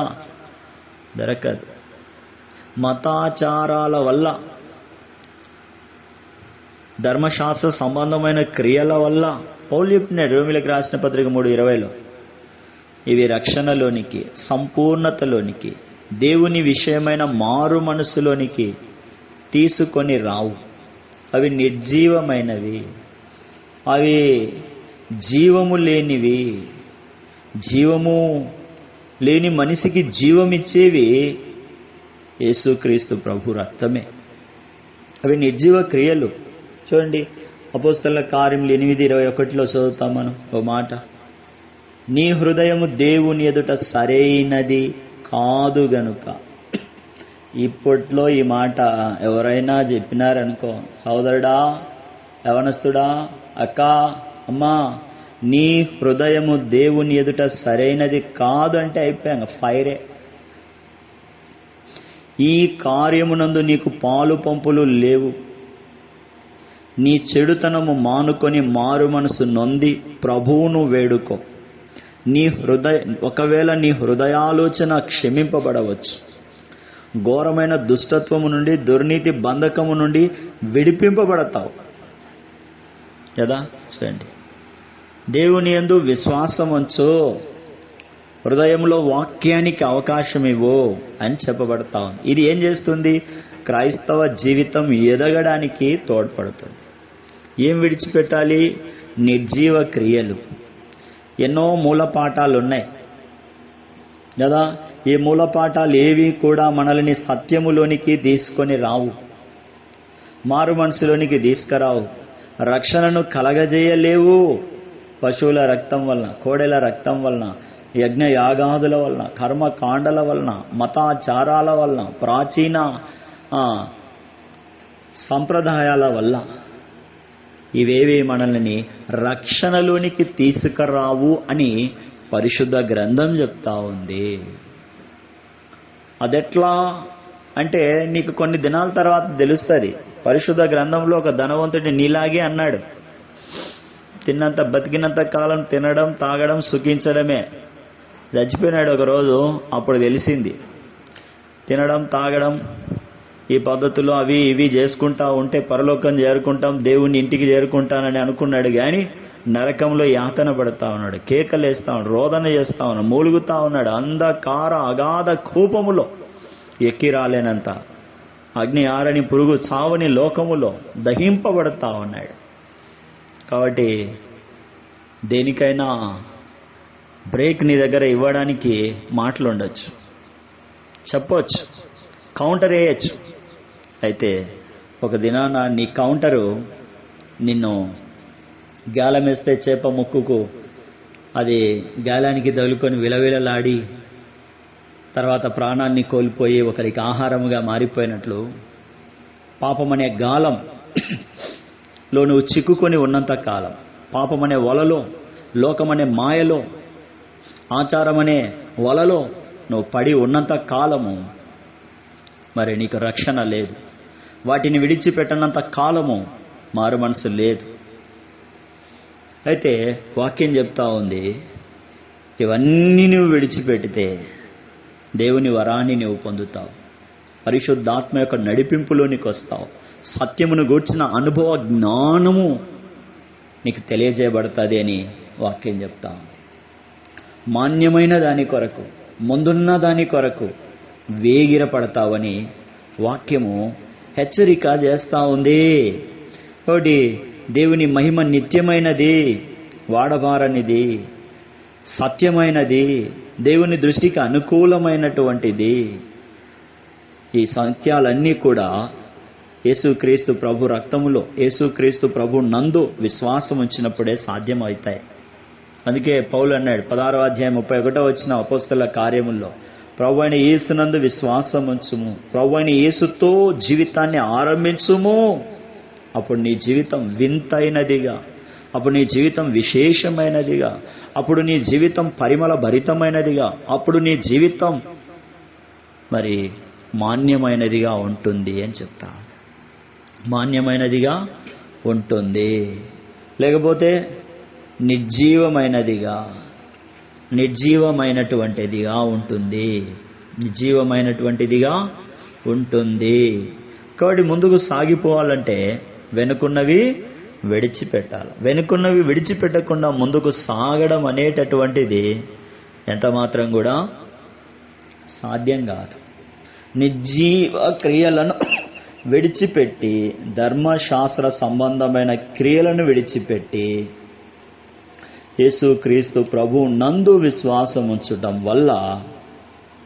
దొరకదు. మతాచారాల వల్ల, ధర్మశాస్త్ర సంబంధమైన క్రియల వల్ల, పౌలు చెప్పినాడు రోమీయులకు రాసిన పత్రిక 3:20లో, ఇవి రక్షణలోనికి, సంపూర్ణతలోనికి, దేవుని విషయమైన మారు మనసులోనికి తీసుకొని రావు. అవి నిర్జీవమైనవి, అవి జీవము లేనివి. జీవము లేని మనిషికి జీవమిచ్చేవి యేసుక్రీస్తు ప్రభు రక్తమే. అవి నిర్జీవ క్రియలు. చూడండి, అపోస్తలుల కార్యములు 8:21 చదువుతాం మనం ఓ మాట. నీ హృదయము దేవుని ఎదుట సరైనది కాదు గనుక. ఇప్పట్లో ఈ మాట ఎవరైనా చెప్పినారనుకో, సోదరుడా, యవనస్తుడా, అక్క, అమ్మా, నీ హృదయము దేవుని ఎదుట సరైనది కాదు అంటే అయిపోయాక ఫైరే. ఈ కార్యమునందు నీకు పాలు పంపులు లేవు. నీ చెడుతనము మానుకొని మారు మనసు నొంది ప్రభువును వేడుకో. ఒకవేళ నీ హృదయాలోచన క్షమింపబడవచ్చు. ఘోరమైన దుష్టత్వము నుండి, దుర్నీతి బంధకము నుండి విడిపింపబడతావు కదా. చూడండి, దేవుని యందు విశ్వాసం ఉంచు, హృదయంలో వాక్యానికి అవకాశం ఇవ్వు అని చెప్పబడతా ఉంది. ఇది ఏం చేస్తుంది? క్రైస్తవ జీవితం ఎదగడానికి తోడ్పడుతుంది. ఏం విడిచిపెట్టాలి? నిర్జీవ క్రియలు. ఎన్నో మూలపాఠాలు ఉన్నాయి కదా. ఈ మూలపాఠాలు ఏవి కూడా మనల్ని సత్యములోనికి తీసుకొని రావు, మారు మనసులోనికి తీసుకురావు, రక్షణను కలగజేయలేవు. పశువుల రక్తం వలన, కోడెల రక్తం వలన, యజ్ఞ యాగాదుల వలన, కర్మకాండల వలన, మతాచారాల వలన, ప్రాచీన సంప్రదాయాల వల్ల ఇవేవి మనల్ని రక్షణలోనికి తీసుకురావు అని పరిశుద్ధ గ్రంథం చెప్తా ఉంది. అదెట్లా అంటే నీకు కొన్ని దినాల తర్వాత తెలుస్తుంది. పరిశుద్ధ గ్రంథంలో ఒక ధనవంతుడి నీలాగే అన్నాడు, తిన్నంత బతికినంత కాలం తినడం, తాగడం, సుఖించడమే. చచ్చిపోయినాడు ఒకరోజు. అప్పుడు తెలిసింది, తినడం, తాగడం, ఈ పద్ధతులు అవి ఇవి చేసుకుంటా ఉంటే పరలోకం చేరుకుంటాం, దేవుని ఇంటికి చేరుకుంటానని అనుకున్నాడు. కానీ నరకంలో యాతన పడతా ఉన్నాడు, కేకలేస్తా ఉన్నాడు, రోదన చేస్తా ఉన్నాడు, మూలుగుతా ఉన్నాడు. అంధకార అగాధ కూపములో ఎక్కి రాలేనంత అగ్ని ఆరని పురుగు చావని లోకములో దహింపబడతా ఉన్నాడు. కాబట్టి దేనికైనా బ్రేక్ నీ దగ్గర ఇవ్వడానికి మాటలు ఉండొచ్చు, చెప్పొచ్చు, కౌంటర్ వేయచ్చు. అయితే ఒక దినాన నీ కౌంటరు నిన్ను గాలం వేస్తే చేప ముక్కుకు అది గాలానికి తగులుకొని విలవిలలాడి తర్వాత ప్రాణాన్ని కోల్పోయి ఒకరికి ఆహారముగా మారిపోయినట్లు పాపమనే గాలంలో నువ్వు చిక్కుకొని ఉన్నంత కాలం, పాపమనే వలలో, లోకమనే మాయలో, ఆచారమనే వలలో నువ్వు పడి ఉన్నంత కాలము మరి నీకు రక్షణ లేదు. వాటిని విడిచిపెట్టనంత కాలము మారు మనసు లేదు. అయితే వాక్యం చెప్తా ఉంది, ఇవన్నీ నువ్వు విడిచిపెడితే దేవుని వరాన్ని నువ్వు పొందుతావు, పరిశుద్ధాత్మ యొక్క నడిపింపులోనికి వస్తావు, సత్యమును గూర్చిన అనుభవ జ్ఞానము నీకు తెలియజేయబడుతుంది అని వాక్యం చెప్తా ఉంది. మాన్యమైన దాని కొరకు, ముందున్న దాని కొరకు వేగిరపడతావని వాక్యము హెచ్చరిక చేస్తూ ఉంది. ఒకటి, దేవుని మహిమ నిత్యమైనది, వాడబారనిది, సత్యమైనది, దేవుని దృష్టికి అనుకూలమైనటువంటిది. ఈ సత్యాలన్నీ కూడా యేసుక్రీస్తు ప్రభు రక్తములో, యేసుక్రీస్తు ప్రభు నందు విశ్వాసం ఉంచినప్పుడే సాధ్యమవుతాయి. అందుకే పౌలు అన్నాడు 16వ అధ్యాయం 31 అపోస్తలుల కార్యముల్లో, ప్రభు అయిన యేసునందు విశ్వాసం ఉంచుము, ప్రభు అయిన యేసుతో జీవితాన్ని ఆరంభించుము. అప్పుడు నీ జీవితం వింతైనదిగా, అప్పుడు నీ జీవితం విశేషమైనదిగా, అప్పుడు నీ జీవితం పరిమళ భరితమైనదిగా, అప్పుడు నీ జీవితం మరి మాన్యమైనదిగా ఉంటుంది అని చెప్తా. మాన్యమైనదిగా ఉంటుంది, లేకపోతే నిర్జీవమైనదిగా, నిర్జీవమైనటువంటిదిగా ఉంటుంది, నిర్జీవమైనటువంటిదిగా ఉంటుంది. కాబట్టి ముందుకు సాగిపోవాలంటే వెనుకున్నవి విడిచిపెట్టాలి. వెనుకున్నవి విడిచిపెట్టకుండా ముందుకు సాగడం అనేటటువంటిది ఎంత మాత్రం కూడా సాధ్యం కాదు. నిర్జీవ క్రియలను విడిచిపెట్టి, ధర్మశాస్త్ర సంబంధమైన క్రియలను విడిచిపెట్టి యేసుక్రీస్తు ప్రభు నందు విశ్వాసం ఉంచటం వల్ల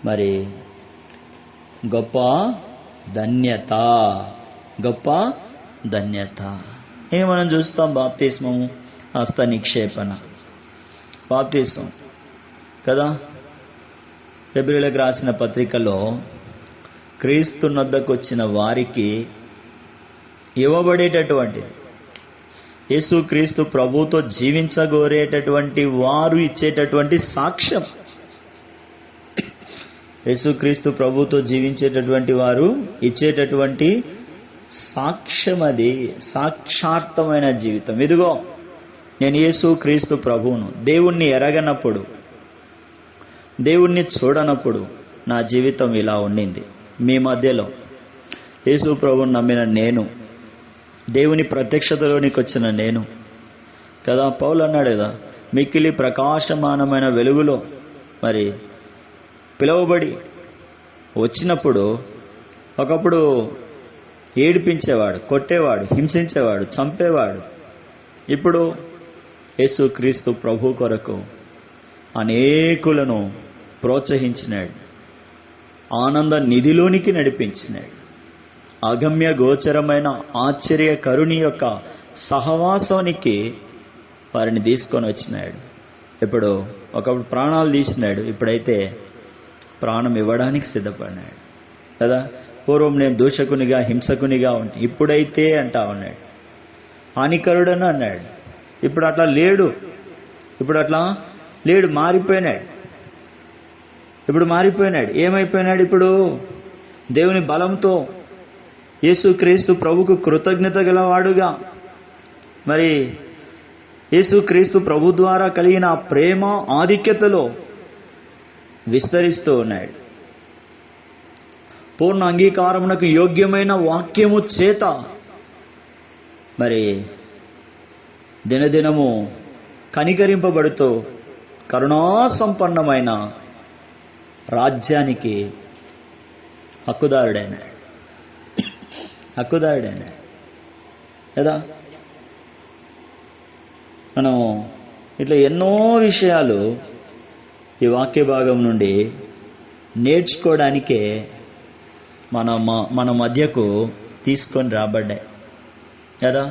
మరి గొప్ప ధన్యత. మనం చూస్తాం బాప్తిస్మము, హస్త నిక్షేపణ, బాప్తిస్మం కదా. ఫిబ్రవరికి రాసిన పత్రికలో క్రీస్తు నొద్దకు వచ్చిన వారికి ఇవ్వబడేటటువంటిది, యేసుక్రీస్తు ప్రభుతో జీవించగోరేటటువంటి వారు ఇచ్చేటటువంటి సాక్ష్యం. యేసుక్రీస్తు ప్రభుతో జీవించేటటువంటి వారు ఇచ్చేటటువంటి సాక్ష్యం, అది సాక్షార్థమైన జీవితం. ఇదిగో నేను యేసుక్రీస్తు ప్రభువును, దేవుణ్ణి ఎరగనప్పుడు, దేవుణ్ణి చూడనప్పుడు నా జీవితం ఇలా ఉండింది. మీ మధ్యలో యేసు ప్రభువును నమ్మిన నేను, దేవుని ప్రత్యక్షతలోనికి వచ్చిన నేను కదా. పౌలు అన్నాడు కదా, మిక్కిలి ప్రకాశమానమైన వెలుగులో మరి పిలువబడి వచ్చినప్పుడు ఒకప్పుడు ఏడిపించేవాడు, కొట్టేవాడు, హింసించేవాడు, చంపేవాడు. ఇప్పుడు యేసుక్రీస్తు ప్రభు కొరకు అనేకులను ప్రోత్సహించినాడు, ఆనంద నిధిలోనికి నడిపించినాడు. అగమ్య గోచరమైన ఆశ్చర్యకరుని యొక్క సహవాసానికి వారిని తీసుకొని వచ్చినాడు. ఇప్పుడు ఒకప్పుడు ప్రాణాలు తీసినాడు, ఇప్పుడైతే ప్రాణం ఇవ్వడానికి సిద్ధపడినాడు కదా. పూర్వం నేను దూషకునిగా, హింసకునిగా ఉంటే, ఇప్పుడైతే అంటా ఉన్నాడు హానికరుడని అన్నాడు. ఇప్పుడు అట్లా లేడు, మారిపోయినాడు. ఏమైపోయినాడు? ఇప్పుడు దేవుని బలంతో యేసుక్రీస్తు ప్రభుకు కృతజ్ఞత గలవాడుగా, మరి యేసుక్రీస్తు ప్రభు ద్వారా కలిగిన ప్రేమ ఆధిక్యతలో విస్తరిస్తూ ఉన్నాడు. పూర్ణ అంగీకారమునకు యోగ్యమైన వాక్యము చేత మరి దినదినము కనికరింపబడుతూ కరుణాసంపన్నమైన రాజ్యానికి హక్కుదారుడైనాడు కదా. మనం ఇట్లా ఎన్నో విషయాలు ఈ వాక్య భాగం నుండి నేర్చుకోవడానికే మన మధ్యకు తీసుకొని రాబడ్డాయి కదా.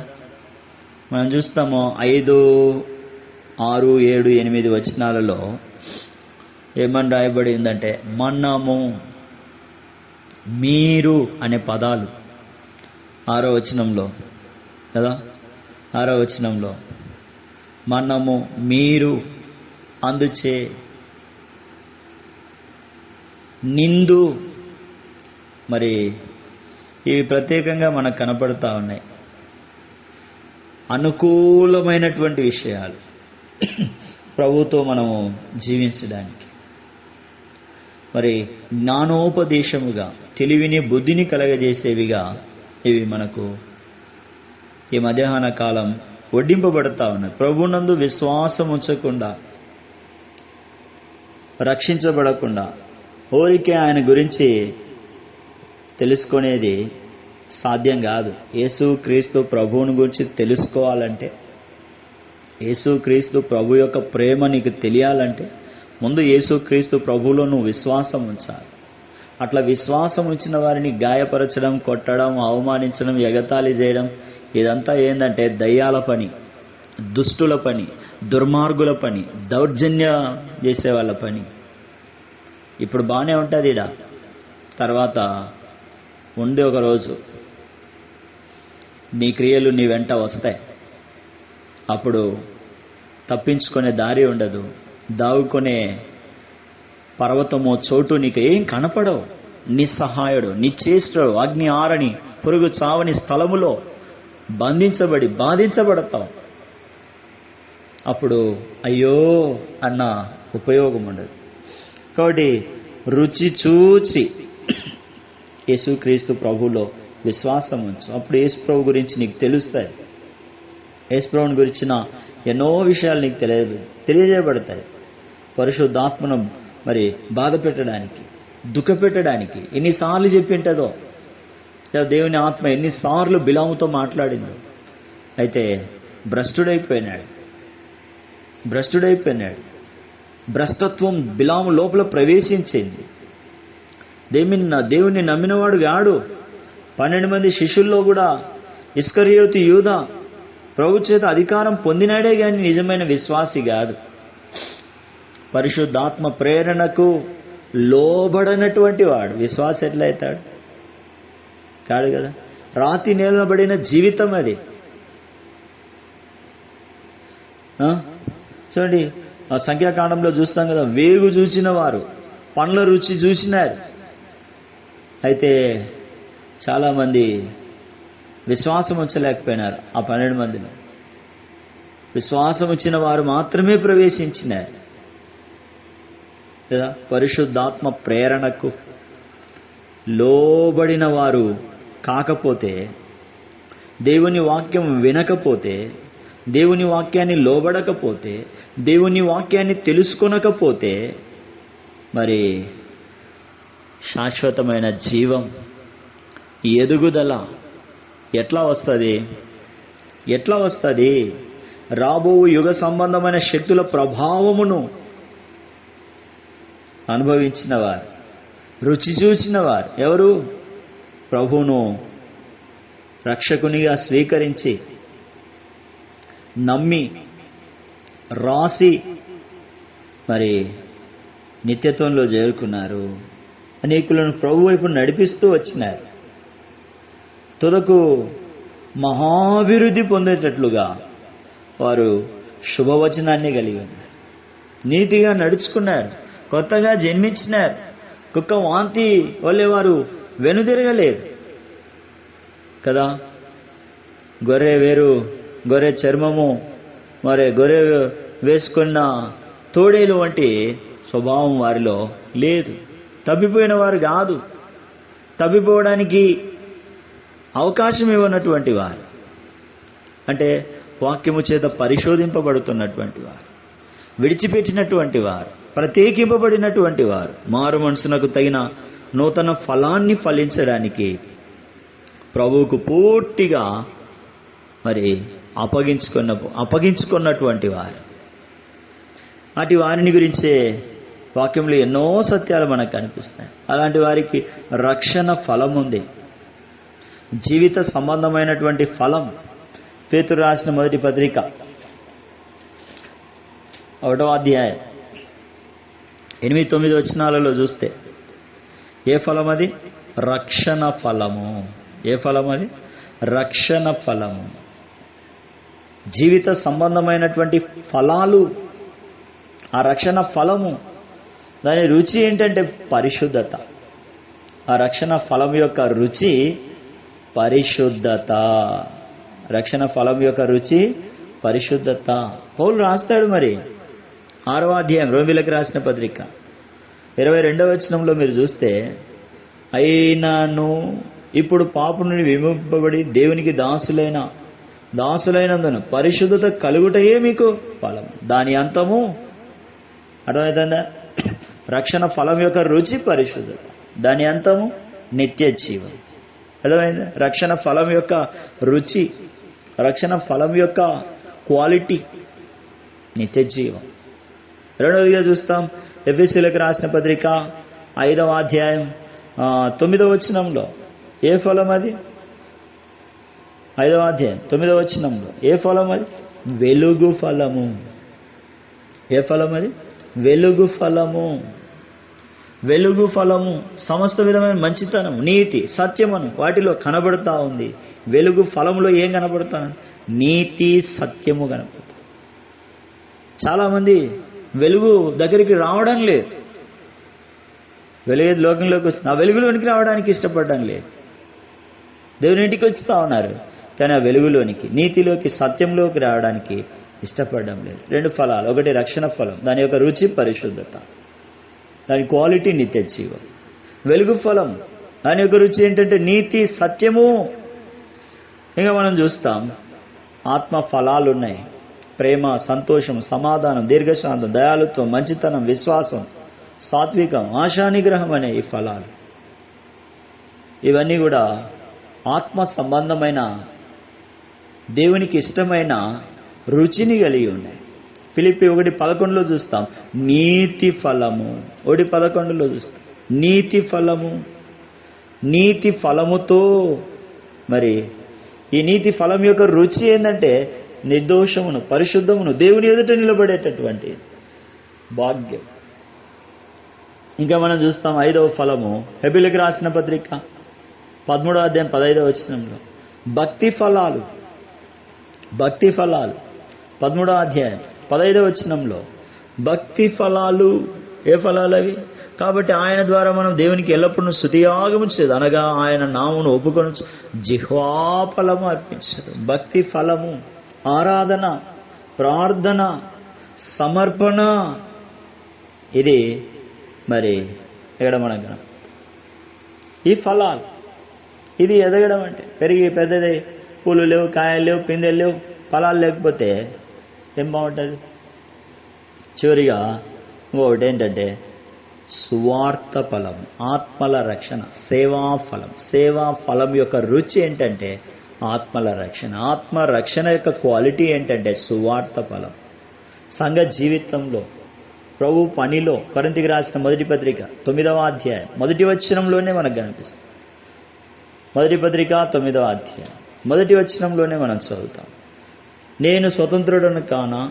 మనం చూస్తాము 5, 6, 7, 8 వచనాలలో ఏమని రాయబడిందంటే, మనము, మీరు అనే పదాలు 6వ వచనంలో కదా. 6వ వచనంలో మనము, మీరు, అందుచే, నిందు, మరి ఇవి ప్రత్యేకంగా మనకు కనపడుతూ ఉన్నాయి. అనుకూలమైనటువంటి విషయాలు ప్రభుతో మనము జీవించడానికి, మరి జ్ఞానోపదేశముగా, తెలివిని, బుద్ధిని కలగజేసేవిగా ఇవి మనకు ఈ మధ్యాహ్న కాలం వడ్డింపబడతా ఉన్నాయి. ప్రభునందు విశ్వాసం ఉంచకుండా, రక్షించబడకుండా, ఊరికే ఆయన గురించి తెలుసుకునేది సాధ్యం కాదు. యేసుక్రీస్తు ప్రభువుని గురించి తెలుసుకోవాలంటే, యేసుక్రీస్తు ప్రభు యొక్క ప్రేమ నీకు తెలియాలంటే, ముందు యేసుక్రీస్తు ప్రభువులో నువ్వు విశ్వాసం ఉంచాలి. అట్లా విశ్వాసం ఉంచిన వారిని గాయపరచడం, కొట్టడం, అవమానించడం, ఎగతాళి చేయడం, ఇదంతా ఏంటంటే దయ్యాల పని, దుష్టుల పని, దుర్మార్గుల పని, దౌర్జన్య చేసే వాళ్ళ పని. ఇప్పుడు బాగానే ఉంటుంది ఇడ, తర్వాత ఉండి ఒకరోజు నీ క్రియలు నీ వెంట వస్తాయి. అప్పుడు తప్పించుకునే దారి ఉండదు, దావుకునే పర్వతమో చోటు నీకు ఏం కనపడవు. నిస్సహాయుడు, నిశ్చేష్టుడు, అగ్ని ఆరని, పురుగు చావని స్థలములో బంధించబడి బాధించబడతావు. అప్పుడు అయ్యో అన్న ఉపయోగం ఉండదు. కాబట్టి రుచి చూచి యేసుక్రీస్తు ప్రభులో విశ్వాసం ఉంచు. అప్పుడు యేసు ప్రభు గురించి నీకు తెలుస్తాయి. యేసు ప్రభుని గురించిన ఎన్నో విషయాలు నీకు తెలియజేయబడతాయి. పరిశుద్ధాత్మను మరి బాధ పెట్టడానికి, దుఃఖ పెట్టడానికి ఎన్నిసార్లు చెప్పింటదో, దేవుని ఆత్మ ఎన్నిసార్లు బిలాముతో మాట్లాడిందో. అయితే భ్రష్టుడైపోయినాడు. భ్రష్టుడైపోయినాడు. భ్రష్టత్వం బిలాము లోపల ప్రవేశించింది. దేవుని నమ్మినవాడు గాడు. 12 మంది శిష్యుల్లో కూడా ఇస్కరియోతు యూదా ప్రభు చేత అధికారం పొందినాడే కానీ నిజమైన విశ్వాసి కాదు. పరిశుద్ధాత్మ ప్రేరణకు లోబడనటువంటి వాడు విశ్వాసి ఎట్లయితాడు? కాదు కదా. రాతి నిలబడిన జీవితం అది. చూడండి, ఆ సంఖ్యాకాండంలో చూస్తాం కదా, వేగు చూచిన వారు పండ్ల రుచి చూసినారు. అయితే చాలామంది విశ్వాసం ఉంచలేకపోయినారు. ఆ 12 మందిలో విశ్వాసం వచ్చిన వారు మాత్రమే ప్రవేశించినారు కదా. పరిశుద్ధాత్మ ప్రేరణకు లోబడిన వారు కాకపోతే, దేవుని వాక్యం వినకపోతే, దేవుని వాక్యాన్ని లోబడకపోతే, దేవుని వాక్యాన్ని తెలుసుకొనకపోతే మరి శాశ్వతమైన జీవం, ఎదుగుదల ఎట్లా వస్తుంది? రాబో యుగ సంబంధమైన శక్తుల ప్రభావమును అనుభవించిన వారు, రుచి చూచిన వారు ఎవరు? ప్రభువును రక్షకునిగా స్వీకరించి నమ్మి రాసి మరి నిత్యత్వంలో చేరుకున్నారు. అనేకులను ప్రభు వైపు నడిపిస్తూ వచ్చినారు. తుదకు మహాభివృద్ధి పొందేటట్లుగా వారు శుభవచనాన్ని కలిగి ఉన్నారు. నీతిగా నడుచుకున్నారు. కొత్తగా జన్మించినారు. కుక్క వాంతి వల్లే వారు వెనుదిరగలేదు కదా. గొర్రె చర్మము మరి గొర్రె వేసుకున్న తోడేలు వంటి స్వభావం వారిలో లేదు. తప్పిపోయిన వారు కాదు. తప్పిపోవడానికి అవకాశం ఇవ్వనటువంటి వారు, అంటే వాక్యము చేత పరిశోధింపబడుతున్నటువంటి వారు, విడిచిపెట్టినటువంటి వారు, ప్రత్యేకింపబడినటువంటి వారు, మారు మనసునకు తగిన నూతన ఫలాన్ని ఫలించడానికి ప్రభువుకు పూర్తిగా మరి అప్పగించుకున్నటువంటి వారు. అటు వారిని గురించే వాక్యంలో ఎన్నో సత్యాలు మనకు కనిపిస్తాయి. అలాంటి వారికి రక్షణ ఫలం ఉంది, జీవిత సంబంధమైనటువంటి ఫలం. పేతురు రాసిన మొదటి పత్రిక 1వ అధ్యాయం 8-9 వచనాలలో చూస్తే ఏ ఫలం అది? రక్షణ ఫలము. ఏ ఫలం అది? రక్షణ ఫలము. జీవిత సంబంధమైనటువంటి ఫలాలు, ఆ రక్షణ ఫలము. దాని రుచి ఏంటంటే పరిశుద్ధత. ఆ రక్షణ ఫలం యొక్క రుచి పరిశుద్ధత. రక్షణ ఫలం యొక్క రుచి పరిశుద్ధత. పౌలు రాస్తాడు మరి 6వ అధ్యాయం రోమీయులకు రాసిన పత్రిక 22వ వచనంలో మీరు చూస్తే, అయినను ఇప్పుడు పాపం నుండి విముక్తింపబడి దేవునికి దాసులైనందున పరిశుద్ధత కలుగుటయే మీకు ఫలం, దాని అంతము. అర్థమవుతుందా? రక్షణ ఫలం యొక్క రుచి పరిశుద్ధత, దాని అంతము నిత్య జీవం. అర్థమైందా? రక్షణ ఫలం యొక్క రుచి, రక్షణ ఫలం యొక్క క్వాలిటీ నిత్య జీవం. రెండవదిగా చూస్తాం ఎఫెసీయులకు రాసిన పత్రిక 5వ అధ్యాయం 9వ వచనంలో ఏ ఫలం అది? 5వ అధ్యాయం 9వ వచనంలో ఏ ఫలం అది? వెలుగు ఫలము. ఏ ఫలం అది? వెలుగు ఫలము. వెలుగు ఫలము సమస్త విధమైన మంచితనం, నీతి, సత్యమును వాటిలో కనబడుతూ ఉంది. వెలుగు ఫలములో ఏం కనబడుతాను? నీతి, సత్యము కనబడుతుంది. చాలామంది వెలుగు దగ్గరికి రావడం లేదు. వెలుగు లోకంలోకి వచ్చి ఆ వెలుగులోనికి రావడానికి ఇష్టపడడం లేదు. దేవుని ఇంటికి వస్తూ ఉన్నారు, కానీ ఆ వెలుగులోనికి, నీతిలోకి, సత్యంలోకి రావడానికి ఇష్టపడడం లేదు. 2 ఫలాలు. ఒకటి రక్షణ ఫలం, దాని యొక్క రుచి పరిశుద్ధత, దాని క్వాలిటీ నిత్య జీవం. వెలుగు ఫలం, దాని యొక్క రుచి ఏంటంటే నీతి, సత్యము. ఇంకా మనం చూస్తాం ఆత్మ ఫలాలు ఉన్నాయి. ప్రేమ, సంతోషం, సమాధానం, దీర్ఘశాంతం, దయాళుత్వం, మంచితనం, విశ్వాసం, సాత్వికం, ఆశానిగ్రహం అనే ఈ ఫలాలు, ఇవన్నీ కూడా ఆత్మ సంబంధమైన దేవునికి ఇష్టమైన రుచిని కలిగి ఉన్నాయి. ఫిలిప్పి 1:11 చూస్తాం. నీతి ఫలము 1:11 చూస్తాం. నీతి ఫలము, నీతి ఫలముతో, మరి ఈ నీతి ఫలం యొక్క రుచి ఏంటంటే నిర్దోషమును, పరిశుద్ధమును, దేవుని ఎదుట నిలబడేటటువంటి భాగ్యం. ఇంకా మనం చూస్తాం 5వ ఫలము హెబెలుకు రాసిన పత్రిక 13వ అధ్యాయం 15వ వచనంలో భక్తి ఫలాలు. భక్తి ఫలాలు 13వ అధ్యాయం 15వ వచనంలో భక్తి ఫలాలు. ఏ ఫలాలు అవి? కాబట్టి ఆయన ద్వారా మనం దేవునికి ఎల్లప్పుడూ స్తుతియాగము చేదు, అనగా ఆయన నామమును ఒప్పుకొని జిహ్వా ఫలము అర్పించదు. భక్తి ఫలము, ఆరాధన, ప్రార్థన, సమర్పణ, ఇది మరి ఎగడమనగ ఈ ఫలాలు. ఇది ఎదగడం అంటే పెరిగి పెద్దది, పూలు లేవు, కాయలు లేవు, పిందెలు లేవు, ఫలాలు లేకపోతే ఏం బాగుంటుంది? చివరిగా ఇంకొకటి ఏంటంటే సువార్త ఫలం, ఆత్మల రక్షణ, సేవా ఫలం. సేవా ఫలం యొక్క రుచి ఏంటంటే ఆత్మల రక్షణ. ఆత్మ రక్షణ యొక్క క్వాలిటీ ఏంటంటే సువార్త ఫలం. సంఘ జీవితంలో, ప్రభు పనిలో, కొరింథీయులకు రాసిన మొదటి పత్రిక 9వ అధ్యాయం 1వ వచనంలోనే మనకు కనిపిస్తుంది. మొదటి పత్రిక 9వ అధ్యాయం 1వ వచనంలోనే మనం చదువుతాం. నేను స్వతంత్రుడను కానా,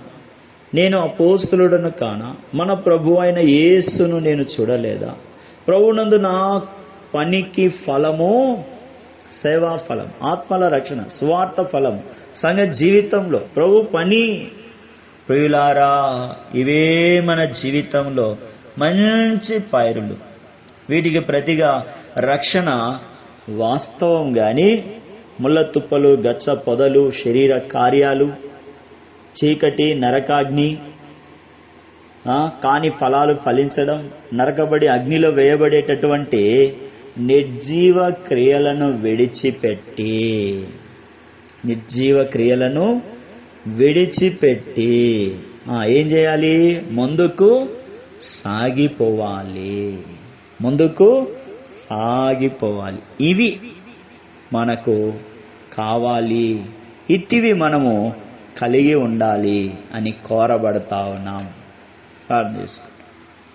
నేను అపోస్తలుడను కానా, మన ప్రభు అయిన యేసును నేను చూడలేదా? ప్రభునందు నా పనికి ఫలము సేవా ఫలం, ఆత్మల రక్షణ, స్వార్థ ఫలం. సంఘ జీవితంలో ప్రభు పని. ప్రియులారా, ఇవే మన జీవితంలో మంచి పైరులు. వీటికి ప్రతిగా రక్షణ వాస్తవం కానీ ముళ్ళ తుప్పలు, గచ్చ పొదలు, శరీర కార్యాలు, చీకటి, నరకాగ్ని, కాని ఫలాలు ఫలించడం, నరకబడి అగ్నిలో వేయబడేటటువంటి నిర్జీవ క్రియలను విడిచిపెట్టి, నిర్జీవ క్రియలను విడిచిపెట్టి ఏం చేయాలి? ముందుకు సాగిపోవాలి. ముందుకు సాగిపోవాలి. ఇవి మనకు కావాలి, ఇటివి మనము కలిగి ఉండాలి అని కోరబడతా ఉన్నాం. ప్రార్థిస్తాం.